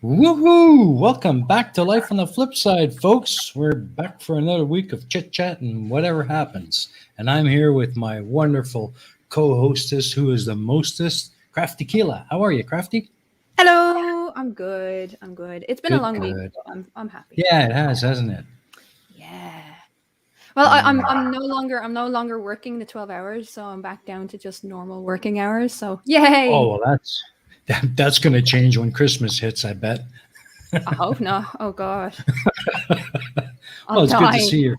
Woohoo! Welcome back to Life on the Flipside, folks. We're back for another week of chit-chat and whatever happens. And I'm here with my wonderful co-hostess, who is the mostest, Crafty Keela. How are you, Crafty? Hello. I'm good. It's been a long week, Good. but I'm happy. Yeah, it has, hasn't it? Yeah. Well, I'm no longer working the 12 hours, so I'm back down to just normal working hours. So yay! Oh, well, that's going to change when Christmas hits, I bet. I hope not. Oh God. Well, it's good to see you're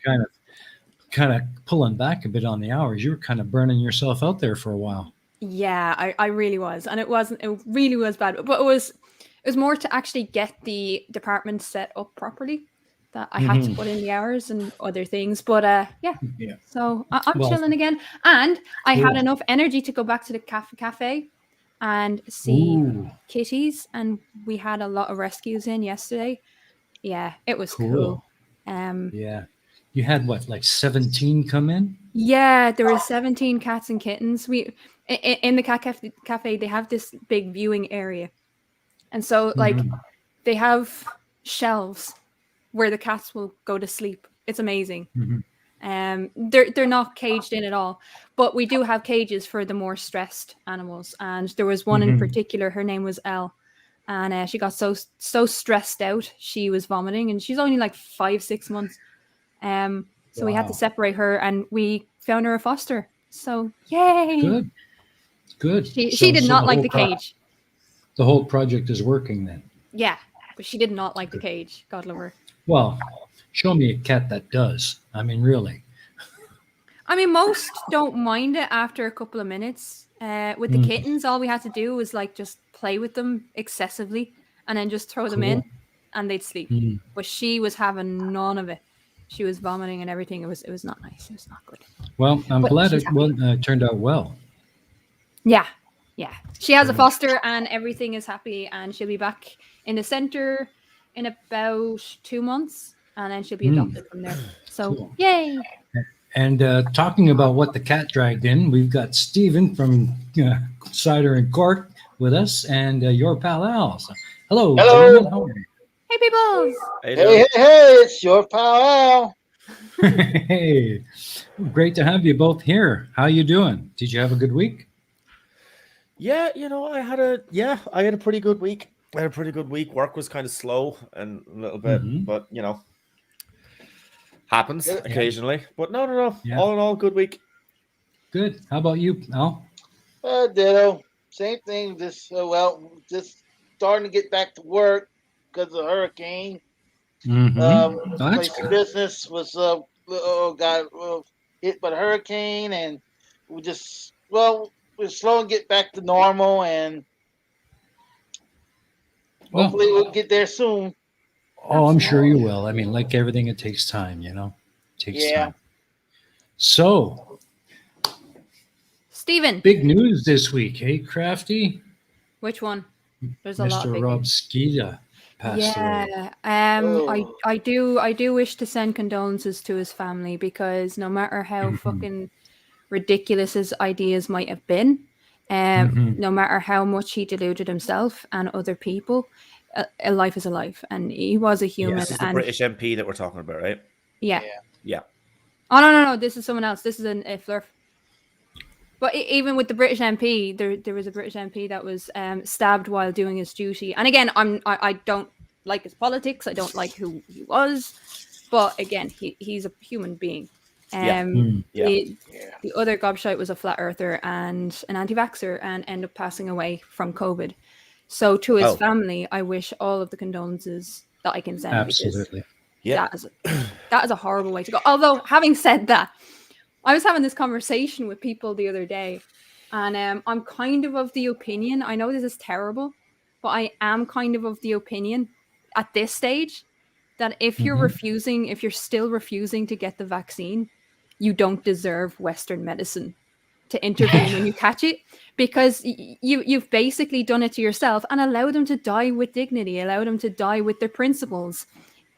kind of pulling back a bit on the hours. You were kind of burning yourself out there for a while. Yeah, I really was, and it really was bad, but it was more to actually get the department set up properly that I had to put in the hours and other things. But yeah. So I'm chilling again, and I had enough energy to go back to the cafe and see kitties, and we had a lot of rescues in yesterday. Yeah, it was cool. Yeah. You had what, like 17 come in? Yeah, there were 17 cats and kittens. We in the cat cafe, they have this big viewing area. And so like they have shelves where the cats will go to sleep. It's amazing. They're not caged in at all, but we do have cages for the more stressed animals. And there was one in particular, her name was Elle, and she got so stressed out she was vomiting, and she's only like 5-6 months. So we had to separate her, and we found her a foster. So yay! Good. She did not like the cage. The whole project is working then. Yeah, but she did not like the cage. God love her. Well, show me a cat that does. I mean, really. I mean, most don't mind it after a couple of minutes. With the kittens, all we had to do was like just play with them excessively and then just throw them in and they'd sleep. But she was having none of it. She was vomiting and everything. It was not nice. It was not good. Well, I'm glad it turned out well. Yeah. She has a foster and everything is happy, and she'll be back in the center in about 2 months, and then she'll be adopted from there. So yay! And talking about what the cat dragged in, we've got Stephen from Cider and Cork with us, and YourPal Al. So, hello. Gentlemen. How are you? Hey, peoples. Hey, it's YourPal Al. Hey, great to have you both here. How you doing? Did you have a good week? Yeah, I had a pretty good week. Work was kind of slow and a little bit, but happens occasionally. But no. Yeah. All in all, good week. Good. How about you, Al? Ditto. Same thing. Just starting to get back to work because of the hurricane. Place of business was got hit by the hurricane, and we just we're slow and get back to normal, and hopefully we'll get there soon. Oh, I'm sure you will. I mean, like everything, it takes time, takes time. So, Steven. Big news this week, hey, Crafty? Which one? There's a Mr. lot. Mr. Rob Skeeta passed away. I do wish to send condolences to his family, because no matter how fucking ridiculous his ideas might have been, no matter how much he deluded himself and other people, a life is a life, and he was a human. This is the British MP that we're talking about, right? Yeah. Oh no, this is someone else. This is a Flurf. But even with the British MP, there was a British MP that was stabbed while doing his duty. And again, I don't like his politics. I don't like who he was. But again, he's a human being. The other gobshite was a flat earther and an anti-vaxxer, and ended up passing away from COVID. So to his family, I wish all of the condolences that I can send. Absolutely. That is a horrible way to go. Although, having said that, I was having this conversation with people the other day, and I'm kind of the opinion, I know this is terrible, but I am kind of the opinion at this stage that if you're still refusing to get the vaccine, you don't deserve Western medicine to intervene when you catch it, because you've basically done it to yourself, and allow them to die with dignity, allow them to die with their principles.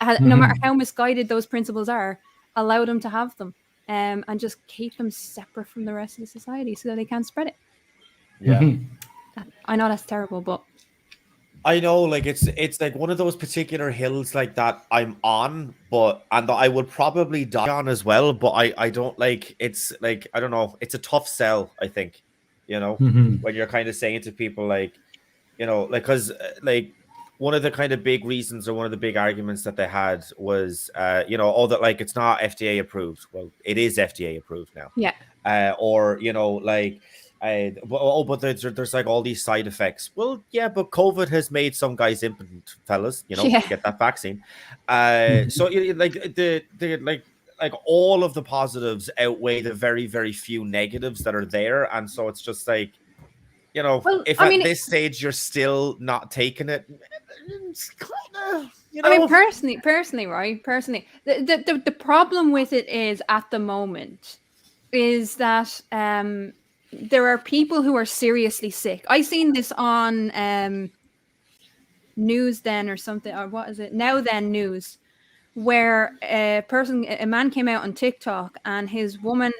No matter how misguided those principles are, allow them to have them. and just keep them separate from the rest of the society so that they can't spread it. Yeah. I know that's terrible, but I know, like it's like one of those particular hills like that I'm on, and I would probably die on as well. But I don't like. It's like, I don't know. It's a tough sell, I think. When you're kind of saying to people like, like, because like one of the kind of big reasons, or one of the big arguments that they had was, that like it's not FDA approved. Well, it is FDA approved now. yeah. Or like. But there's like all these side effects. Well, yeah, but COVID has made some guys impotent, fellas. To get that vaccine. So like like all of the positives outweigh the very, very few negatives that are there, and so it's just like, Well, if this stage you're still not taking it, it's kind of, I mean, personally, right? Personally, the problem with it is at the moment is that there are people who are seriously sick. I seen this on News Then or something, or what is it? Now Then News, where a man came out on TikTok, and his wife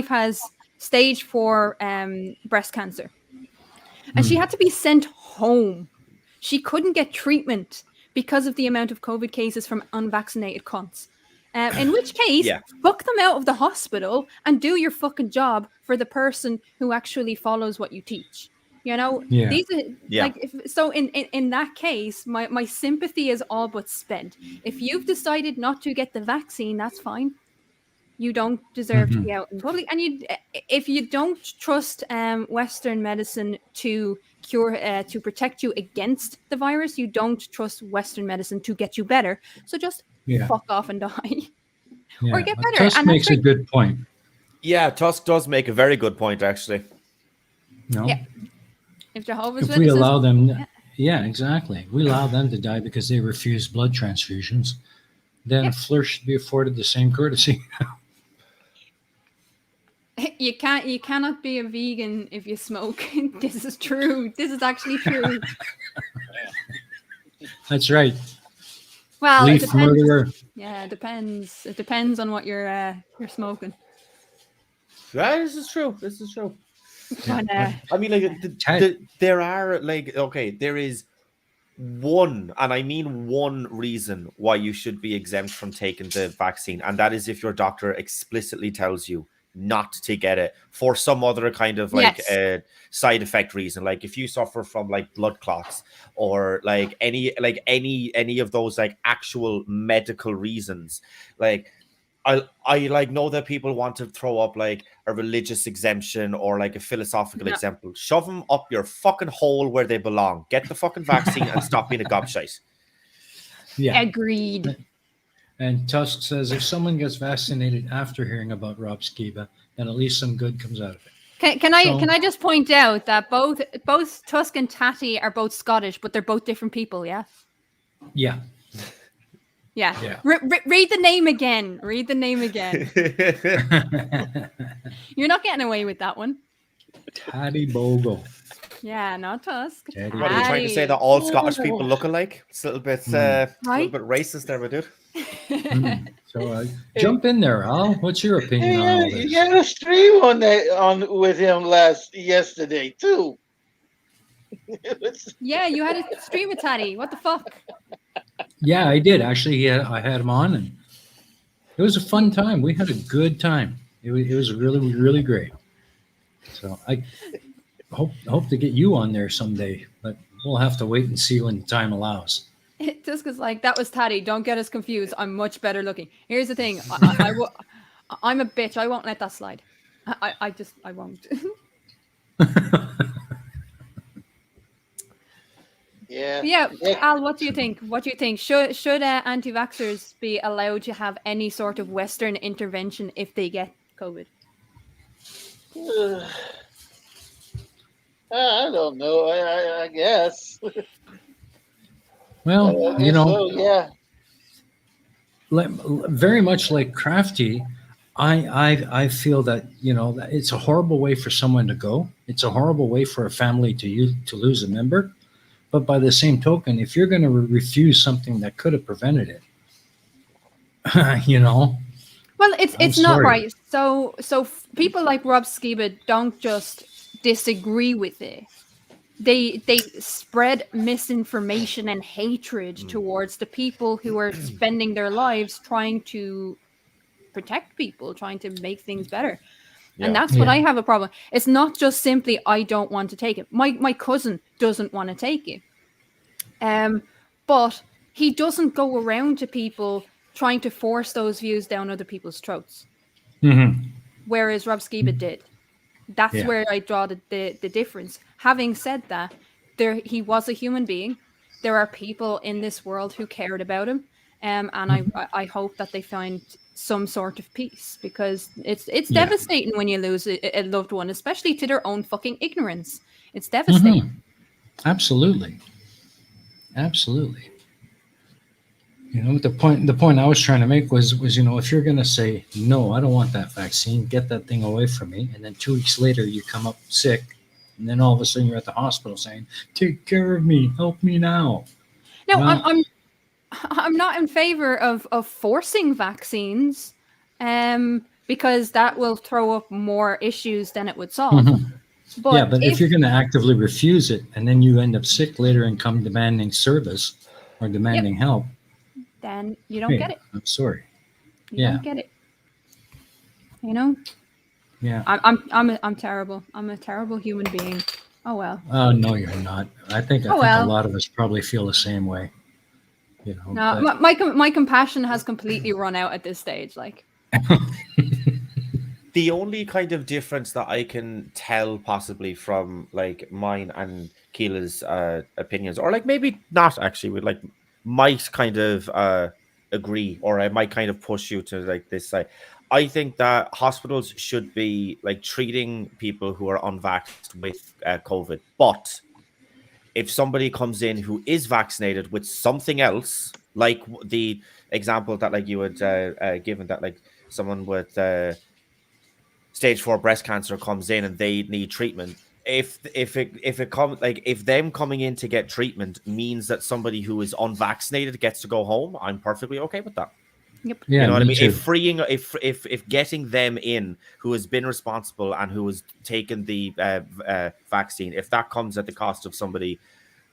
has stage 4 breast cancer, and she had to be sent home. She couldn't get treatment because of the amount of COVID cases from unvaccinated cunts. In which case, fuck them out of the hospital and do your fucking job for the person who actually follows what you teach. These are like, so in that case, my sympathy is all but spent. If you've decided not to get the vaccine, that's fine. You don't deserve to be out in public, and if you don't trust Western medicine to cure, to protect you against the virus, you don't trust Western medicine to get you better. So just fuck off and die, or get better. Tusk makes a good point. Yeah, Tusk does make a very good point, actually. No. Yeah. If Jehovah's Witnesses, we allow them, exactly. We allow them to die because they refuse blood transfusions. Then Fleur should be afforded the same courtesy. You cannot be a vegan if you smoke. This is true. This is actually true. That's right. Well, Leaf it depends. murderer. Yeah, it depends. It depends on what you're smoking. Yeah, this is true. This is true. But, I mean, like there are like, okay, there is one, and I mean one reason why you should be exempt from taking the vaccine, and that is if your doctor explicitly tells you not to get it for some other kind of like side effect reason, like if you suffer from like blood clots or like any of those like actual medical reasons. Like I like know that people want to throw up like a religious exemption or like a philosophical example. Shove them up your fucking hole where they belong. Get the fucking vaccine and stop being a gobshite. Yeah, agreed. And Tusk says if someone gets vaccinated after hearing about Rob Skiba, then at least some good comes out of it. Can I just point out that both Tusk and Tatty are both Scottish, but they're both different people, yeah? Yeah. Yeah. Read the name again. Read the name again. You're not getting away with that one. Tatty Bogle. Yeah, not Tusk. What are you trying to say, that all Scottish people look alike? It's a little bit racist there, my dude. So jump in there, Al. What's your opinion on all this? You had a stream with him yesterday too. Yeah, you had a stream with Tatty. What the fuck? Yeah, I did actually. I had him on, and it was a fun time. We had a good time. It was really, really great. So I hope to get you on there someday, but we'll have to wait and see when the time allows. Just because, like, that was Tatty. Don't get us confused. I'm much better looking. Here's the thing. I'm a bitch. I won't let that slide. I won't. Yeah. Al, what do you think? Should anti-vaxxers be allowed to have any sort of Western intervention if they get COVID? I don't know. I guess. Well, so, very much like Crafty, I feel that that it's a horrible way for someone to go. It's a horrible way for a family to lose a member. But by the same token, if you're going to refuse something that could have prevented it, Well, it's not right. So people like Rob Skiba don't just disagree with it. They spread misinformation and hatred towards the people who are spending their lives trying to protect people, trying to make things better. And that's what I have a problem. It's not just simply I don't want to take it. My cousin doesn't want to take it. But he doesn't go around to people trying to force those views down other people's throats. Whereas Rob Skiba did. That's where I draw the difference. Having said that, he was a human being. There are people in this world who cared about him. And I hope that they find some sort of peace, because it's devastating when you lose a loved one, especially to their own fucking ignorance. It's devastating. Absolutely. You know, the point I was trying to make was if you're going to say, no, I don't want that vaccine, get that thing away from me, and then 2 weeks later you come up sick, and then all of a sudden you're at the hospital saying, take care of me, help me now. No, well, I'm not in favor of forcing vaccines, because that will throw up more issues than it would solve. But if you're going to actively refuse it, and then you end up sick later and come demanding service or demanding help, then you don't get it. I'm sorry. You don't get it. You know? Yeah. I'm terrible. I'm a terrible human being. Oh well. Oh no, you're not. I think a lot of us probably feel the same way. You know. No, my compassion has completely run out at this stage. Like. The only kind of difference that I can tell possibly from like mine and Keela's opinions, or like maybe not actually, with like might kind of agree, or I might kind of push you to like this side. I think that hospitals should be like treating people who are unvaxxed with COVID. But if somebody comes in who is vaccinated with something else, like the example that like you had given, that like someone with stage 4 breast cancer comes in and they need treatment. If it comes, like if them coming in to get treatment means that somebody who is unvaccinated gets to go home, I'm perfectly okay with that. Yep. Yeah, you know what I mean? Too. If getting them in who has been responsible and who has taken the vaccine, if that comes at the cost of somebody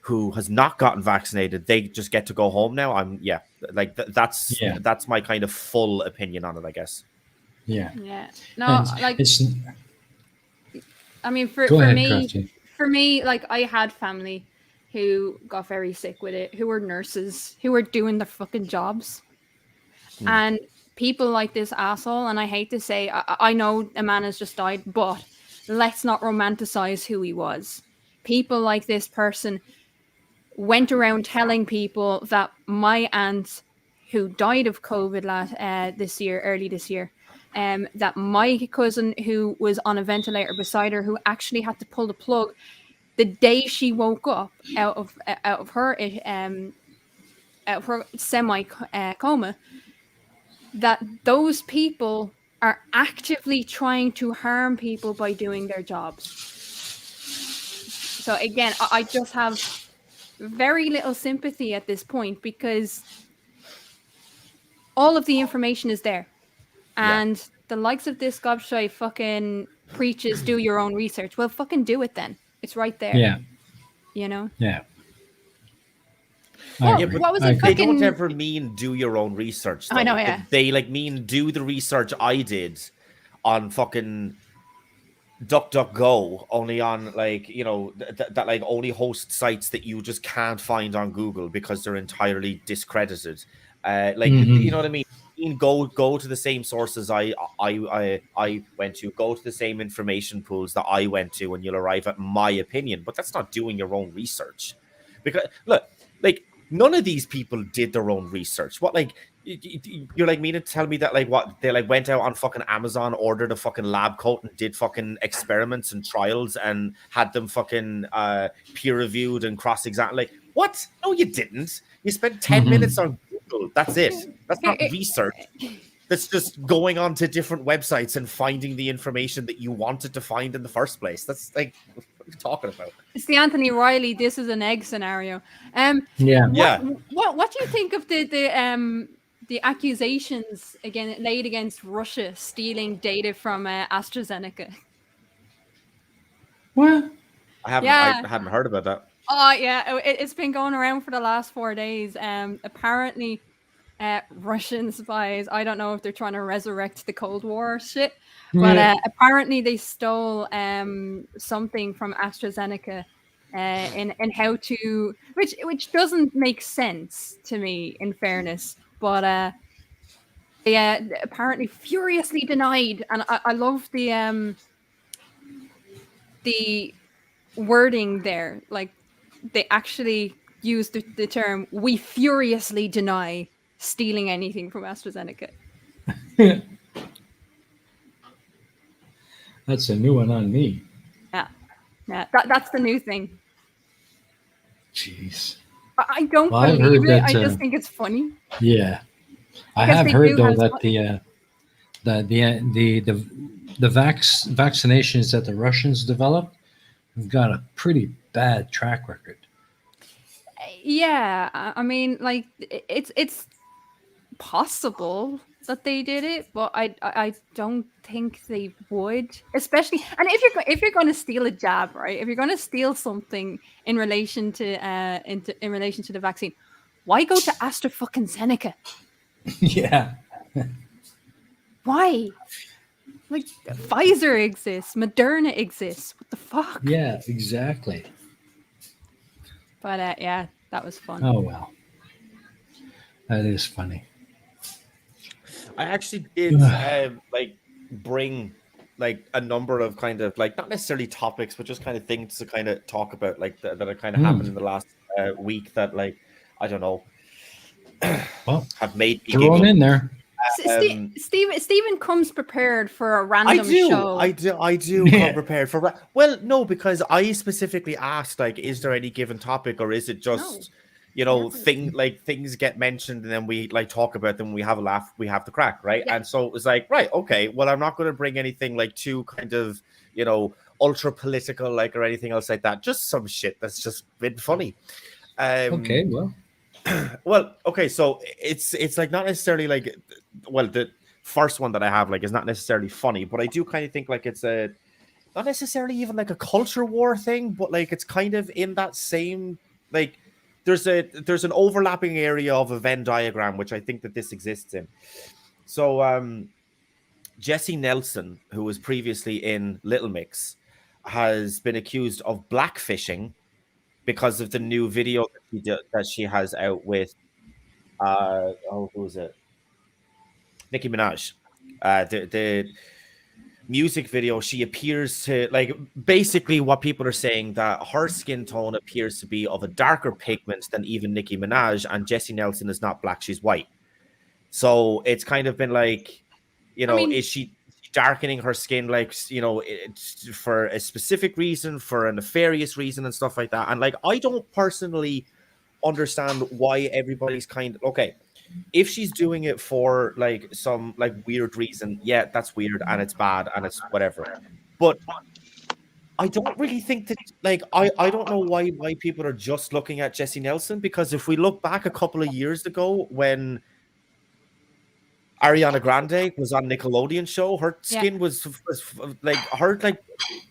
who has not gotten vaccinated, they just get to go home now. That's my kind of full opinion on it, I guess. Yeah. No, I mean, for me, like I had family who got very sick with it, who were nurses, who were doing their fucking jobs. And people like this asshole, and I hate to say, I know a man has just died, but let's not romanticize who he was. People like this person went around telling people that my aunt, who died of COVID early this year, that my cousin who was on a ventilator beside her, who actually had to pull the plug the day she woke up out of her semi coma, that those people are actively trying to harm people by doing their jobs. So again, I just have very little sympathy at this point, because all of the information is there. And the likes of this gobshite fucking preaches, do your own research. Well, fucking do it then. It's right there. Yeah. You know? Yeah. What was it? They don't ever mean do your own research, though. I know, yeah. They like mean do the research I did on fucking DuckDuckGo, only on like, you know, that like only host sites that you just can't find on Google because they're entirely discredited. You know what I mean? Go to the same sources I went to, go to the same information pools that I went to, and you'll arrive at my opinion. But that's not doing your own research. Because look, like none of these people did their own research. What, like, you're like meaning to tell me that like what they like went out on fucking Amazon, ordered a fucking lab coat, and did fucking experiments and trials and had them fucking peer reviewed and cross-examined? Like, what? No, you didn't. You spent 10 minutes on Google. That's it. That's not research. That's just going on to different websites and finding the information that you wanted to find in the first place. That's like, what are you talking about? It's the Anthony Riley "this is an egg" scenario. What do you think of the accusations again laid against Russia stealing data from AstraZeneca. What? I hadn't heard about that. Oh yeah, it's been going around for the last 4 days. Apparently, Russian spies. I don't know if they're trying to resurrect the Cold War shit, but apparently they stole something from AstraZeneca. In how to, which doesn't make sense to me, in fairness, but they apparently furiously denied, and I love the wording there. Like they actually used the term "we furiously deny stealing anything from AstraZeneca." That's a new one on me. Yeah, that's the new thing. Jeez. I don't believe it. I just think it's funny. Yeah, I have heard though that the vaccinations that the Russians developed have got a pretty bad track record. Yeah, I mean, like it's possible that they did it, but I don't think they would. Especially, and if you're going to steal a jab, right? If you're going to steal something in relation to in relation to the vaccine, why go to AstraZeneca? Yeah. Why? Like Pfizer exists, Moderna exists. What the fuck? Yeah, exactly. But yeah, that was fun. Oh well, that is funny. I actually did like bring like a number of kind of like not necessarily topics, but just kind of things to kind of talk about, like that have kind of happened in the last week that, like, I don't know, well, have made me throw them in there. Stephen comes prepared for a random show. I do come prepared for. Well, no, because I specifically asked, like, is there any given topic, or is it just things get mentioned and then we like talk about them, we have a laugh, we have the crack, right? Yeah. And so it was like, right, okay, well, I'm not going to bring anything like too kind of, ultra political, like, or anything else like that. Just some shit that's just been funny. Okay, well, okay, so it's like not necessarily like, well, the first one that I have like is not necessarily funny, but I do kind of think like it's a not necessarily even like a culture war thing, but like it's kind of in that same, like, there's an overlapping area of a Venn diagram, which I think that this exists in. So Jessie Nelson, who was previously in Little Mix, has been accused of blackfishing because of the new video that she has out with who is it? Nicki Minaj. The music video, she appears to, like, basically what people are saying, that her skin tone appears to be of a darker pigment than even Nicki Minaj, and Jessie Nelson is not black, she's white. So it's kind of been like, is she darkening her skin, like, for a specific reason, for a nefarious reason and stuff like that? And like, I don't personally understand why everybody's kind of, okay, if she's doing it for like some like weird reason, yeah, that's weird and it's bad and it's whatever. But I don't really think that, like, I don't know why people are just looking at Jessie Nelson, because if we look back a couple of years ago when Ariana Grande was on Nickelodeon show, her skin was like,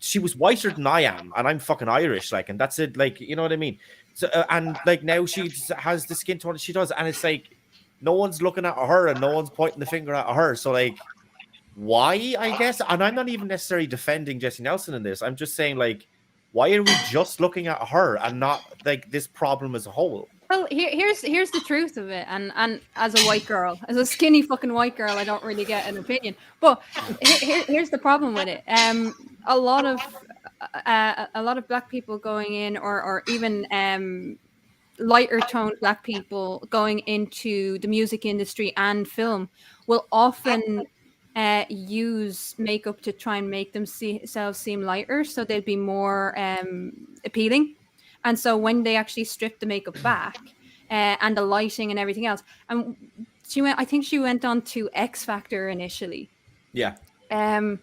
she was whiter than I am, and I'm fucking Irish, like, and that's it, like, you know what I mean? So and like now she has the skin tone she does, and it's like no one's looking at her and no one's pointing the finger at her. So like, why, I guess? And I'm not even necessarily defending Jessie Nelson in this. I'm just saying, like, why are we just looking at her and not like this problem as a whole? Well, here's the truth of it, and as a white girl, as a skinny fucking white girl, I don't really get an opinion. But here's the problem with it. A lot of black people going in, or even lighter toned black people going into the music industry and film, will often use makeup to try and make themselves seem lighter, so they'd be more appealing. And so when they actually stripped the makeup back and the lighting and everything else, and I think she went on to X Factor initially. Yeah. And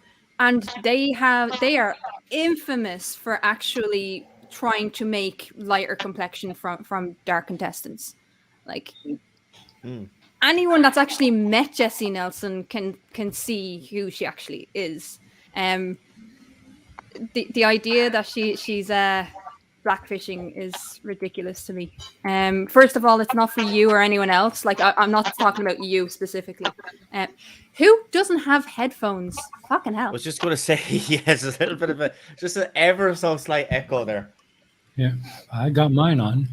they are infamous for actually trying to make lighter complexion from dark contestants. Like, anyone that's actually met Jessie Nelson can see who she actually is. The idea that she's blackfishing is ridiculous to me. First of all, it's not for you or anyone else. Like I'm not talking about you specifically. Who doesn't have headphones? Fucking hell. I was just going to say, yes, a little bit of just an ever so slight echo there. Yeah, I got mine on.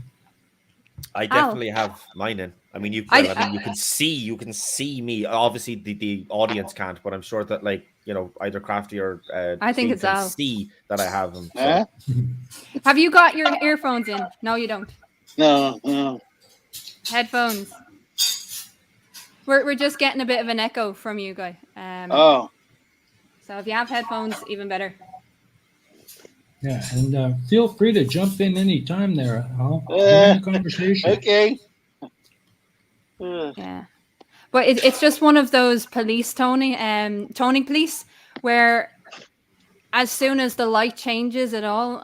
I definitely have mine in. I mean, you can see me. Obviously, the audience can't, but I'm sure that, like, you know, either Crafty or I think it's Al. see that I have them. So. Have you got your earphones in? No, you don't. No. Headphones. We're just getting a bit of an echo from you, guy. So if you have headphones, even better. Yeah, and feel free to jump in any-time there, Al. Join the conversation. Okay. Yeah. But it's just one of those police toning police where as soon as the light changes at all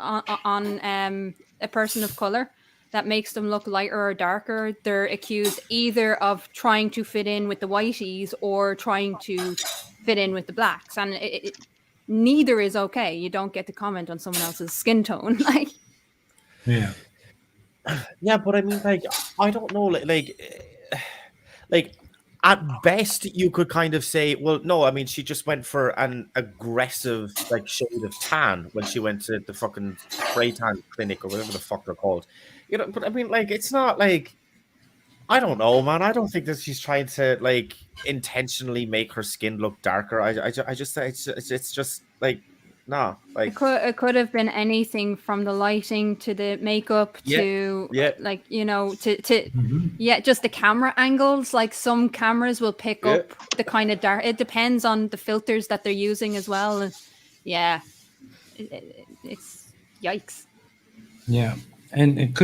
on a person of color, that makes them look lighter or darker, they're accused either of trying to fit in with the whiteys or trying to fit in with the blacks. And neither is okay. You don't get to comment on someone else's skin tone. Like, yeah, but I mean, like, I don't know, like at best you could kind of say, well, no, I mean, she just went for an aggressive like shade of tan when she went to the fucking spray tan clinic or whatever the fuck they're called, you know. But I mean, like, it's not like, I don't know, man. I don't think that she's trying to like intentionally make her skin look darker. I just it's just like, nah. Like, it could have been anything from the lighting to the makeup to like, you know, to just the camera angles. Like some cameras will pick up the kind of dark. It depends on the filters that they're using as well. And it's yikes. Yeah, and it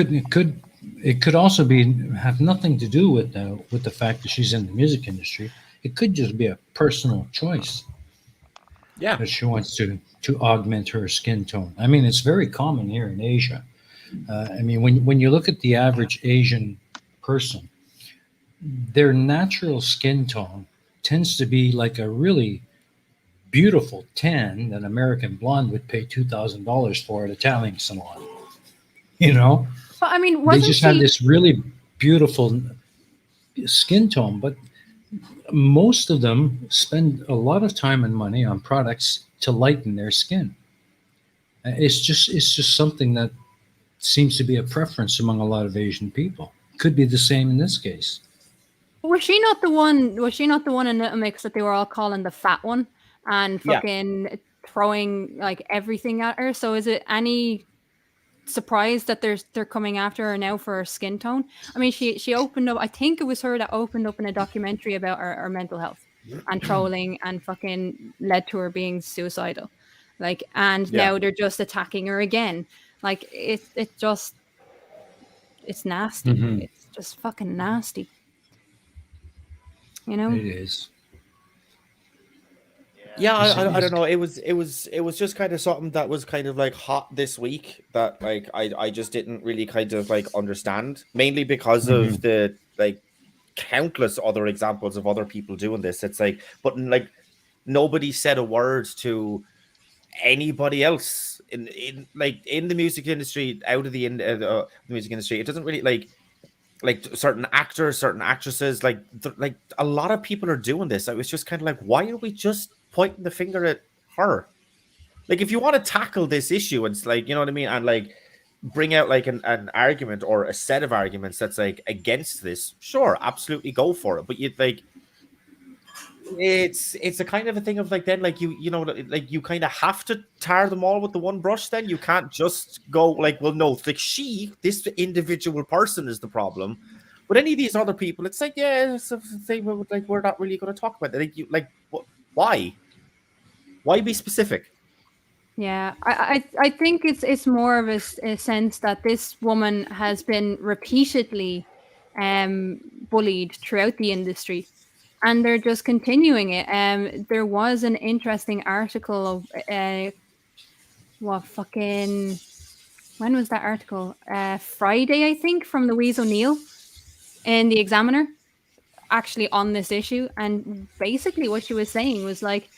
could also have nothing to do with the fact that she's in the music industry. It could just be a personal choice. Yeah, that she wants to augment her skin tone. I mean, it's very common here in Asia. I mean, when you look at the average Asian person, their natural skin tone tends to be like a really beautiful tan that American blonde would pay $2,000 for at a tanning salon. You know, but I mean, they just have this really beautiful skin tone, but most of them spend a lot of time and money on products to lighten their skin. It's just something that seems to be a preference among a lot of Asian people. Could be the same in this case. Was she not the one in Little Mix that they were all calling the fat one and fucking throwing like everything at her? So is it any surprise that they're coming after her now for her skin tone? I mean, she opened up, I think it was her that opened up in a documentary about her mental health and trolling and fucking led to her being suicidal. Like, and now they're just attacking her again. Like, it's nasty. Mm-hmm. It's just fucking nasty. You know? It is. Yeah, I don't know. It was just kind of something that was kind of like hot this week that like I just didn't really kind of like understand, mainly because of the like countless other examples of other people doing this. It's like, but like nobody said a word to anybody else in the music industry, out of the music industry. It doesn't really like certain actors, certain actresses, like a lot of people are doing this. I was just kind of like, why are we just pointing the finger at her? Like, if you want to tackle this issue, it's like, you know what I mean, and like bring out like an argument or a set of arguments that's like against this, sure, absolutely go for it. But you like, it's a kind of a thing of like, then like you know, like you kind of have to tar them all with the one brush. Then you can't just go like, well, no, like this individual person is the problem, but any of these other people, it's like, yeah, it's a thing, like we're not really going to talk about it. Like why be specific? Yeah, I think it's more of a sense that this woman has been repeatedly bullied throughout the industry, and they're just continuing it. There was an interesting article of when was that article? Friday, I think, from Louise O'Neill in the Examiner. actually on this issue, and basically what she was saying was like,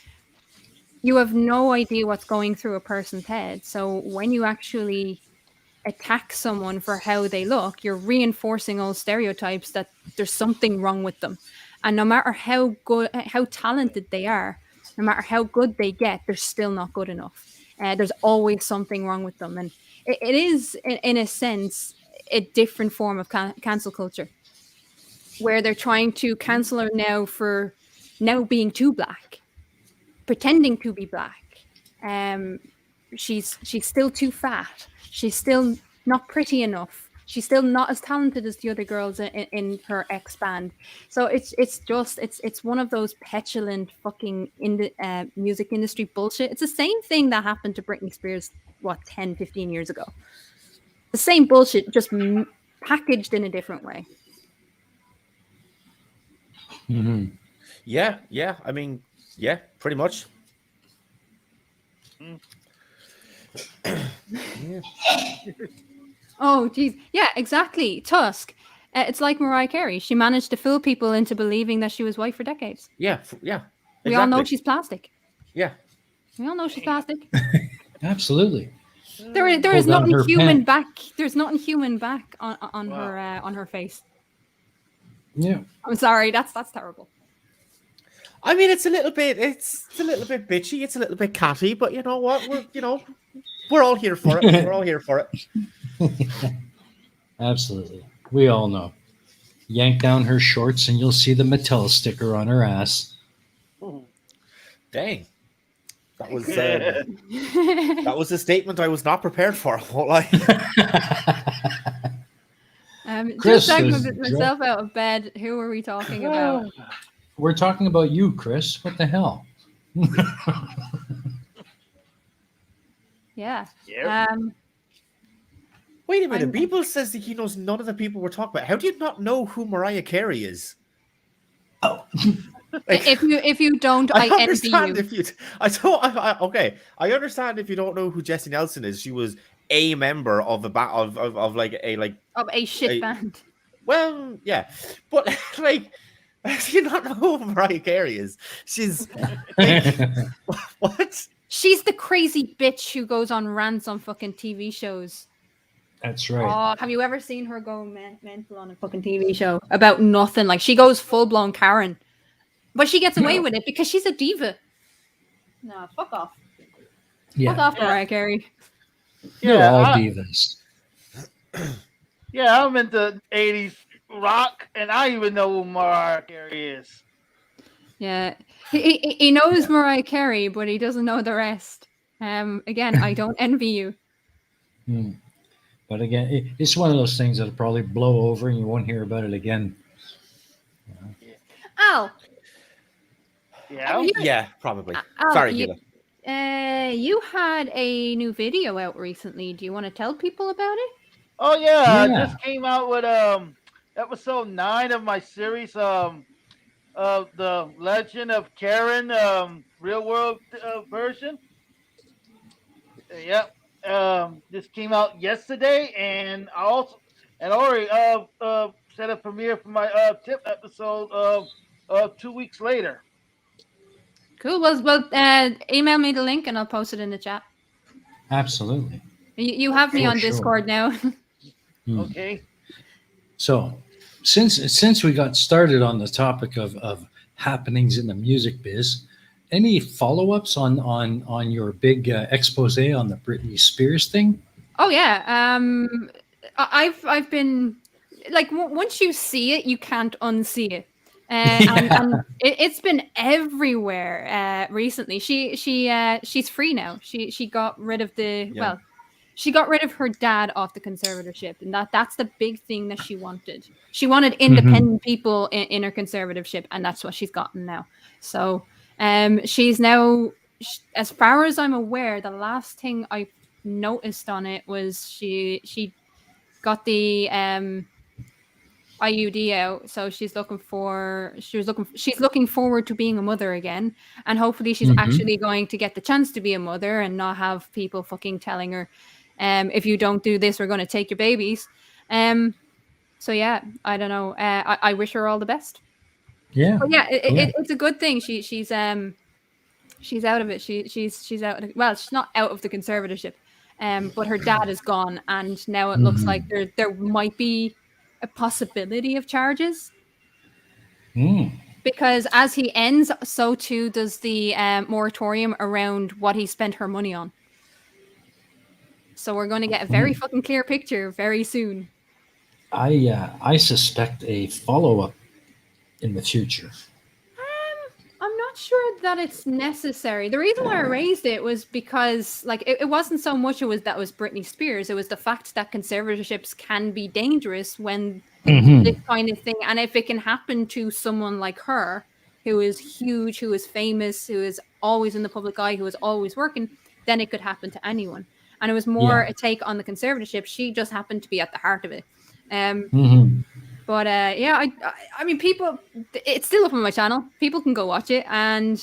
you have no idea what's going through a person's head. So when you actually attack someone for how they look, you're reinforcing all stereotypes that there's something wrong with them. And no matter how good, how talented they are, no matter how good they get, they're still not good enough. There's always something wrong with them. And it is, in a sense, a different form of cancel culture, where they're trying to cancel her now for now being too black, pretending to be black. She's still too fat. She's still not pretty enough. She's still not as talented as the other girls in her ex band. So it's one of those petulant fucking music industry bullshit. It's the same thing that happened to Britney Spears 10, 15 years ago. The same bullshit, just packaged in a different way. Mm-hmm. Yeah. I mean, yeah, pretty much. Yeah. Oh, geez. Yeah, exactly. Tusk. It's like Mariah Carey. She managed to fool people into believing that she was white for decades. Yeah. Exactly. We all know she's plastic. Yeah. We all know she's plastic. Absolutely. There is nothing human back. There's nothing human back on her face. Yeah. I'm sorry. That's terrible. I mean, it's a little bit bitchy. It's a little bit catty, but you know what? We're all here for it. We're all here for it. Absolutely. We all know. Yank down her shorts and you'll see the Mattel sticker on her ass. Dang. That was a statement I was not prepared for. Won't lie. Chris, just talking myself out of bed. Who are we talking about? We're talking about you, Chris. What the hell? Yeah. Wait a minute. Beeble says that he knows none of the people we're talking about. How do you not know who Mariah Carey is? Oh. If you don't, I envy you. Okay. I understand if you don't know who Jessie Nelson is. She was a member of a shit band. Well, yeah, but like, do you not know who Mariah Carey is? She's like, what? She's the crazy bitch who goes on rants on fucking TV shows. That's right. Oh, have you ever seen her go mental on a fucking TV show about nothing? Like, she goes full blown Karen. But she gets away with it because she's a diva. No, fuck off. Yeah. Fuck off, Mariah Carey. You're all divas. Yeah, I'm into 80s rock, and I even know who Mariah Carey is. Yeah. He knows Mariah Carey, but he doesn't know the rest. Again, I don't envy you. But again, it's one of those things that'll probably blow over and you won't hear about it again. Al. Yeah, probably. Sorry, Gila. You had a new video out recently. Do you want to tell people about it? Oh yeah. I just came out with episode 9 of my series of the Legend of Karen real world version. Yep. This came out yesterday, and I already set a premiere for my tip episode 2 weeks later. Cool. Well, email me the link and I'll post it in the chat. Absolutely. You have me on Discord now. Okay. So, since we got started on the topic of happenings in the music biz, any follow-ups on your big expose on the Britney Spears thing? Oh yeah. I've been like, once you see it, you can't unsee it. And it's been everywhere recently. She's free now. She got rid of she got rid of her dad off the conservatorship, and that's the big thing that she wanted. She wanted independent people in her conservatorship, and that's what she's gotten now. So she's now, as far as I'm aware, the last thing I noticed on it was she got the IUD out, so she's looking forward to being a mother again, and hopefully she's actually going to get the chance to be a mother and not have people fucking telling her, if you don't do this, we're going to take your babies. So yeah, I don't know. I wish her all the best. Yeah. But yeah, it's a good thing. She's out of it. She's out. Well, she's not out of the conservatorship, but her dad is gone, and now it looks like there might be a possibility of charges. Because as he ends, so too does the moratorium around what he spent her money on. So we're going to get a very fucking clear picture very soon. I suspect a follow-up in the future. I'm not sure that it's necessary. The reason why I raised it was because, like, it wasn't so much it was Britney Spears. It was the fact that conservatorships can be dangerous when this kind of thing, and if it can happen to someone like her, who is huge, who is famous, who is always in the public eye, who is always working, then it could happen to anyone. And it was more a take on the conservatorship. She just happened to be at the heart of it. But yeah, I mean, people, it's still up on my channel. People can go watch it, and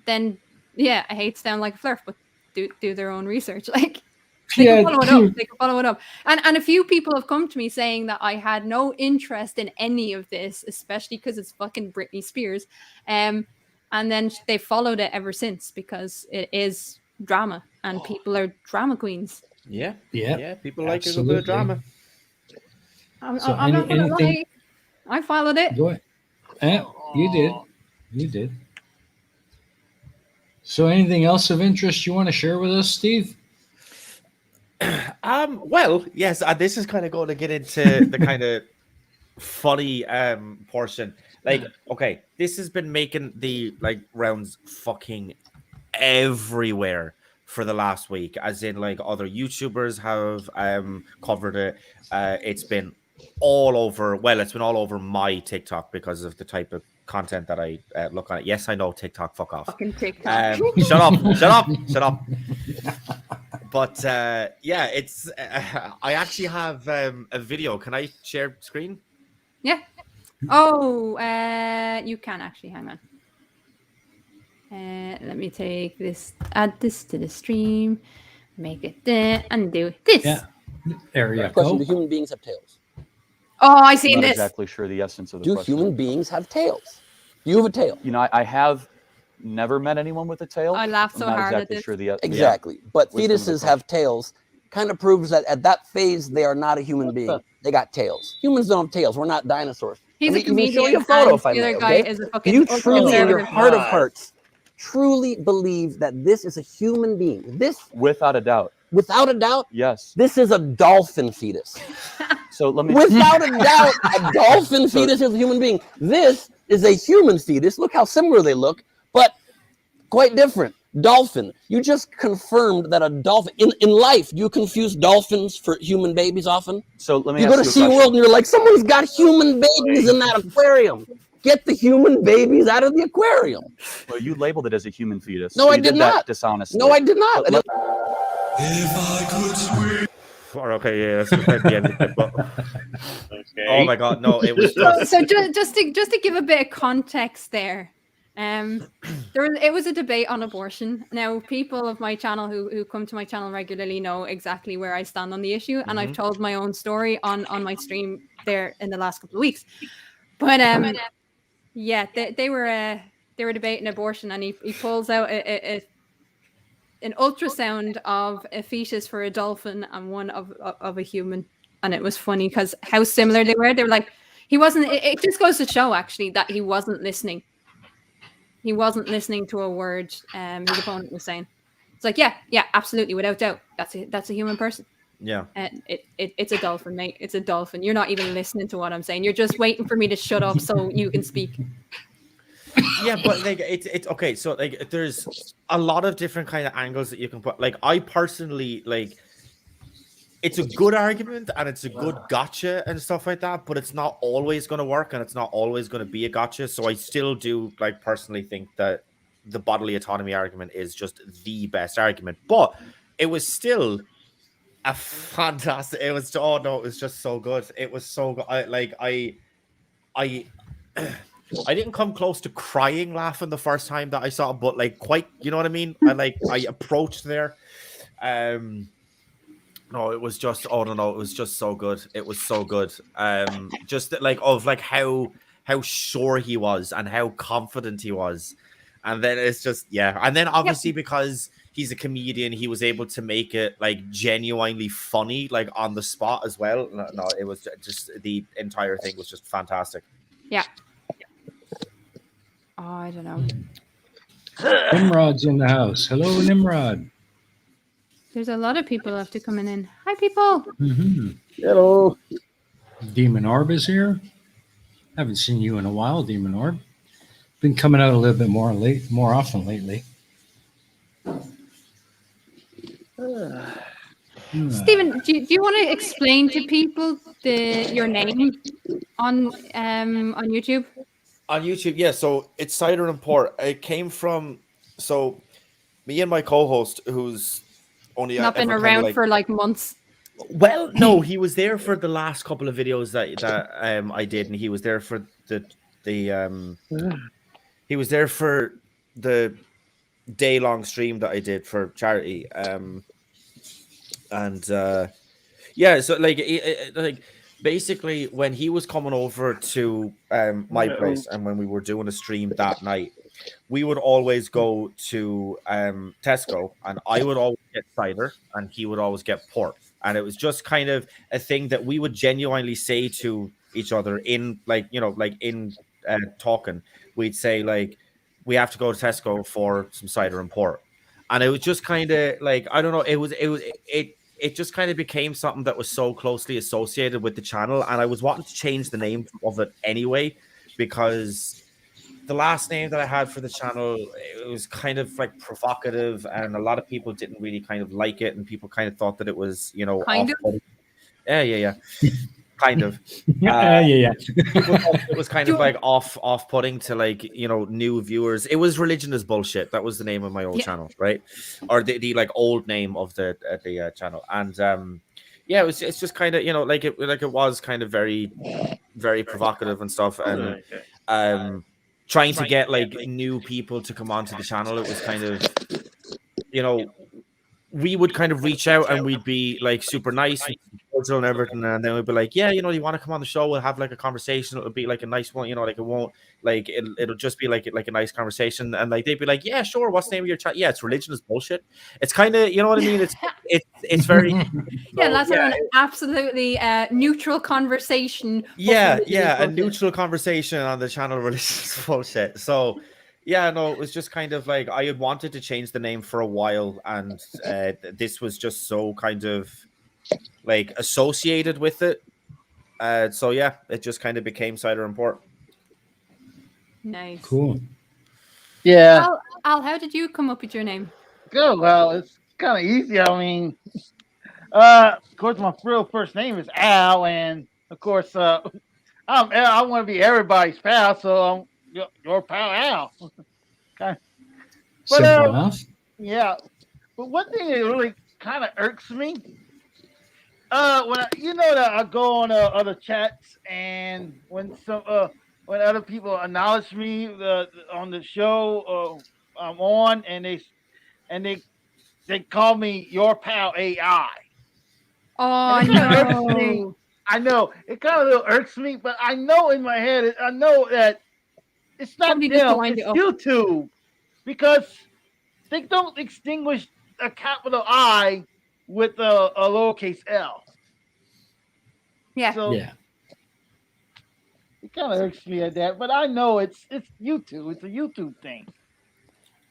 then I hate to sound like a flirt, but do their own research. Like they can follow it up. They can follow it up. And a few people have come to me saying that I had no interest in any of this, especially because it's fucking Britney Spears. And then they followed it ever since because it is drama, and people are drama queens. Yeah. People like a absolutely. bit of drama. I'm not gonna lie. I followed it. Go ahead. You did. So anything else of interest you want to share with us, Steve? Well, yes, this is kind of going to get into the kind of funny portion. Like, okay, this has been making the rounds fucking everywhere for the last week, as in like other YouTubers have covered it. It's been all over. Well, it's been all over my TikTok because of the type of content that I look on it. Yes, I know TikTok. Fuck off. Fucking TikTok. Shut up. But yeah, it's. I actually have a video. Can I share screen? Yeah. Oh, you can actually. Hang on. Let me take this. Add this to the stream. Make it there and do this. Yeah. There you Question: go. Do human beings have tails? Oh, I seen I'm not this. exactly sure the essence of the Do question. human beings have tails? Do you have a tail? You know, I have never met anyone with a tail. I laughed so I'm not hard at exactly this. sure the Exactly. But Wisdom of the fetuses have tails. Kind of proves that at that phase they are not a human being. They got tails. Humans don't have tails. We're not dinosaurs. He's Let a me even show comedian. you a photo And if I the may. other guy Okay? is a Do fucking you truly, in your ultra-conservative. heart of hearts, truly believe that this is a human being? This, Without a doubt. without a doubt, Yes. this is a dolphin fetus. So let me. Without a doubt, a dolphin fetus is a human being. This is a human fetus. Look how similar they look, but quite different. Dolphin. You just confirmed that a dolphin in life. Do you confuse dolphins for human babies often? So let me. You ask go to you a SeaWorld question. and you're like, someone's got human babies in that aquarium. Get the human babies out of the aquarium. Well, you labeled it as a human fetus. No, so I you did that not. dishonestly. No, I did not. Let- Or okay, yeah, that's the end of it, but Okay. oh my god, no, it was So, just so just to give a bit of context there, it was a debate on abortion. Now, people of my channel who come to my channel regularly know exactly where I stand on the issue, and I've told my own story on my stream there in the last couple of weeks. But yeah, they were debating abortion, and he pulls out an ultrasound of a fetus for a dolphin and one of a human, and it was funny because how similar they were. They were like, he wasn't. It just goes to show actually that he wasn't listening. He wasn't listening to a word his opponent was saying. It's like, yeah, absolutely, without doubt, that's a human person. yeah. And it's a dolphin, mate. It's a dolphin. You're not even listening to what I'm saying. You're just waiting for me to shut up so you can speak. Yeah, but like it's okay. So like, there's a lot of different kind of angles that you can put. Like, I personally like. It's a good argument and it's a good gotcha and stuff like that, but it's not always going to work and it's not always going to be a gotcha. So I still do like personally think that the bodily autonomy argument is just the best argument. But it was still a fantastic. It was it was just so good. It was so good. I didn't come close to crying laughing the first time that I saw it, but like quite, you know what I mean? I approached there. No, it was just it was just so good. It was so good. Just like of like how how sure he was and how confident he was. And then it's just, yeah. And then obviously because he's a comedian, he was able to make it like genuinely funny, like on the spot as well. No, it was just, the entire thing was just fantastic. Yeah. Oh, I don't know. Nimrod's in the house. Hello, Nimrod. There's a lot of people after coming in. Hi, people. Mm-hmm. Hello. Demon Orb is here. Haven't seen you in a while, Demon Orb. Been coming out a little bit more often lately. Stephen, do you want to explain to people your name on YouTube? On YouTube, yeah. So it's Cider and Port. It came from, so me and my co-host, who's only not been around for like months. Well, no, he was there for the last couple of videos that I did, and he was there for he was there for the day-long stream that I did for charity. Yeah, so like basically when he was coming over to my place, and when we were doing a stream that night, we would always go to Tesco, and I would always get cider and he would always get port. And it was just kind of a thing that we would genuinely say to each other in talking. We'd say like, we have to go to Tesco for some cider and port. And it was just kind of like, I don't know, it just kind of became something that was so closely associated with the channel. And I was wanting to change the name of it anyway, because the last name that I had for the channel, it was kind of like provocative, and a lot of people didn't really kind of like it, and people kind of thought that it was, kind of. Yeah. Kind of. Yeah. People thought it was kind of like off-putting to like, new viewers. It was Religion is Bullshit. That was the name of my old channel, right? Or the like old name of the channel. And it's just kind of, like it was kind of very, very provocative and stuff. And trying to get like new people to come onto the channel, it was kind of, we would kind of reach out and we'd be like super nice and cordial and everything, and then we'd be like, you want to come on the show, we'll have like a conversation, it'll be like a nice one, like it won't, like it'll just be like a nice conversation, and like they'd be like, yeah, sure, what's the name of your chat? Yeah, it's Religion is Bullshit. It's kind of, you know what I mean, it's very that's an absolutely neutral conversation. A neutral conversation on the channel Religion is Bullshit. So yeah, no, it was just kind of like, I had wanted to change the name for a while, and this was just so kind of like associated with it. So yeah, it just kind of became Cider and Port. Nice. Cool. Yeah. Al, how did you come up with your name? Good. Well, it's kind of easy. I mean, of course, my real first name is Al, and of course, I want to be everybody's pal, so I'm your pal Al. Okay. Simple enough. Yeah. But one thing that really kind of irks me, when I go on other chats, and when other people acknowledge me on the show I'm on, and they call me your pal AI. Oh no! I know it kind of little irks me, but I know in my head, I know that it's not them, it's YouTube, because they don't extinguish a capital I with a lowercase L. Yeah. So yeah. It kind of irks me at that, but I know it's YouTube. It's a YouTube thing.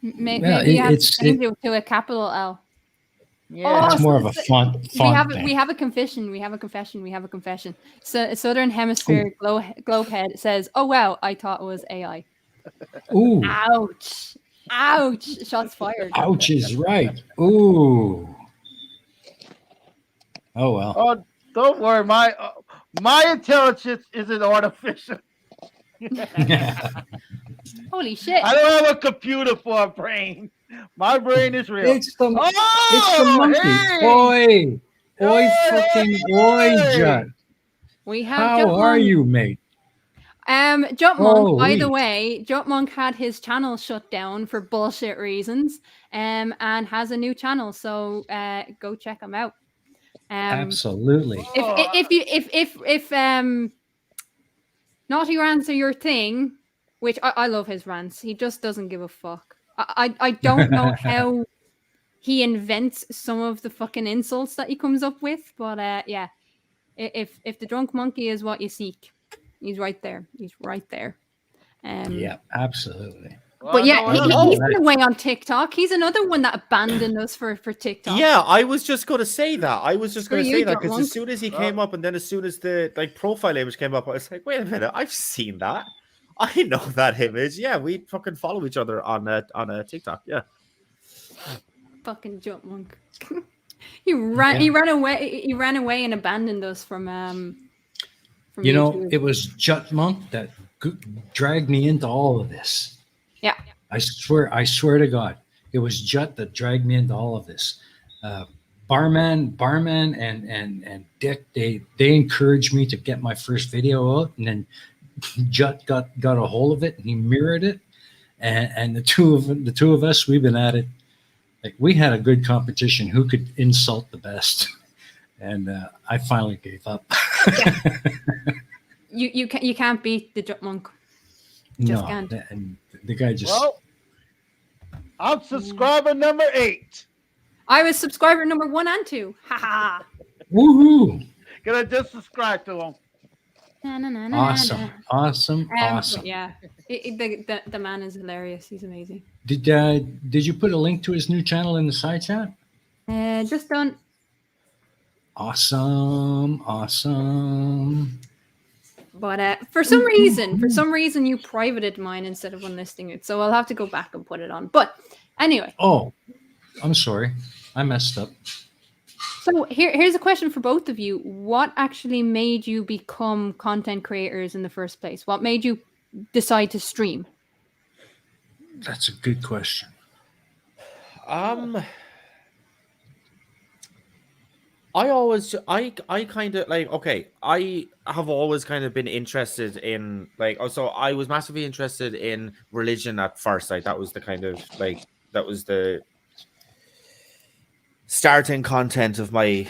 Maybe you have to change it to a capital L. Yeah, it's more of a font thing. We have a confession. So Southern Hemisphere Globehead says, "Oh wow, I thought it was AI." Ooh. Ouch! Shots fired. Ouch is right. Ooh. Oh well. Oh, don't worry. My intelligence isn't artificial. Holy shit! I don't have a computer for a brain. My brain is real. It's the monkey. Hey! Oi, fucking oi, Judd. We have. How are you, mate? Jump Monk, by the way, Jump Monk had his channel shut down for bullshit reasons, and has a new channel. So go check him out. Naughty rants are your thing, which I love his rants. He just doesn't give a fuck. I don't know how he invents some of the fucking insults that he comes up with, but yeah. If the drunk monkey is what you seek, he's right there. He's right there. Yeah, absolutely. But yeah, he's been away on TikTok. He's another one that abandoned us for TikTok. Yeah, I was just going to say that. Because Drunk. as soon as he came up, and then as soon as the profile image came up, I was like, wait a minute, I've seen that. I know that image. Yeah, we fucking follow each other on a TikTok. Yeah. Fucking jump monk. He ran away and abandoned us from you know, YouTube. it was Jut Monk that dragged me into all of this. Yeah. I swear to God, it was Jut that dragged me into all of this. Barman and Dick, they encouraged me to get my first video out, and then Jut got a hold of it and he mirrored it, and the two of us, we've been at it. Like, we had a good competition who could insult the best, and I finally gave up. You can't beat the Jut Monk. No, can't. And the guy just. Well, I'm subscriber number 8. I was subscriber number 1 and 2. Ha Woohoo! Gonna just subscribe to him. Awesome. Yeah, the man is hilarious. He's amazing. Did you put a link to his new channel in the side chat? Just done. Awesome. But for some reason, you privated mine instead of unlisting it. So I'll have to go back and put it on. But anyway. Oh, I'm sorry. I messed up. So here's a question for both of you. What actually made you become content creators in the first place? What made you decide to stream? That's a good question. I kind of like, okay, I have always kind of been interested in, like, so I was massively interested in religion at first. Like, that was the kind of, like, that was the starting content of my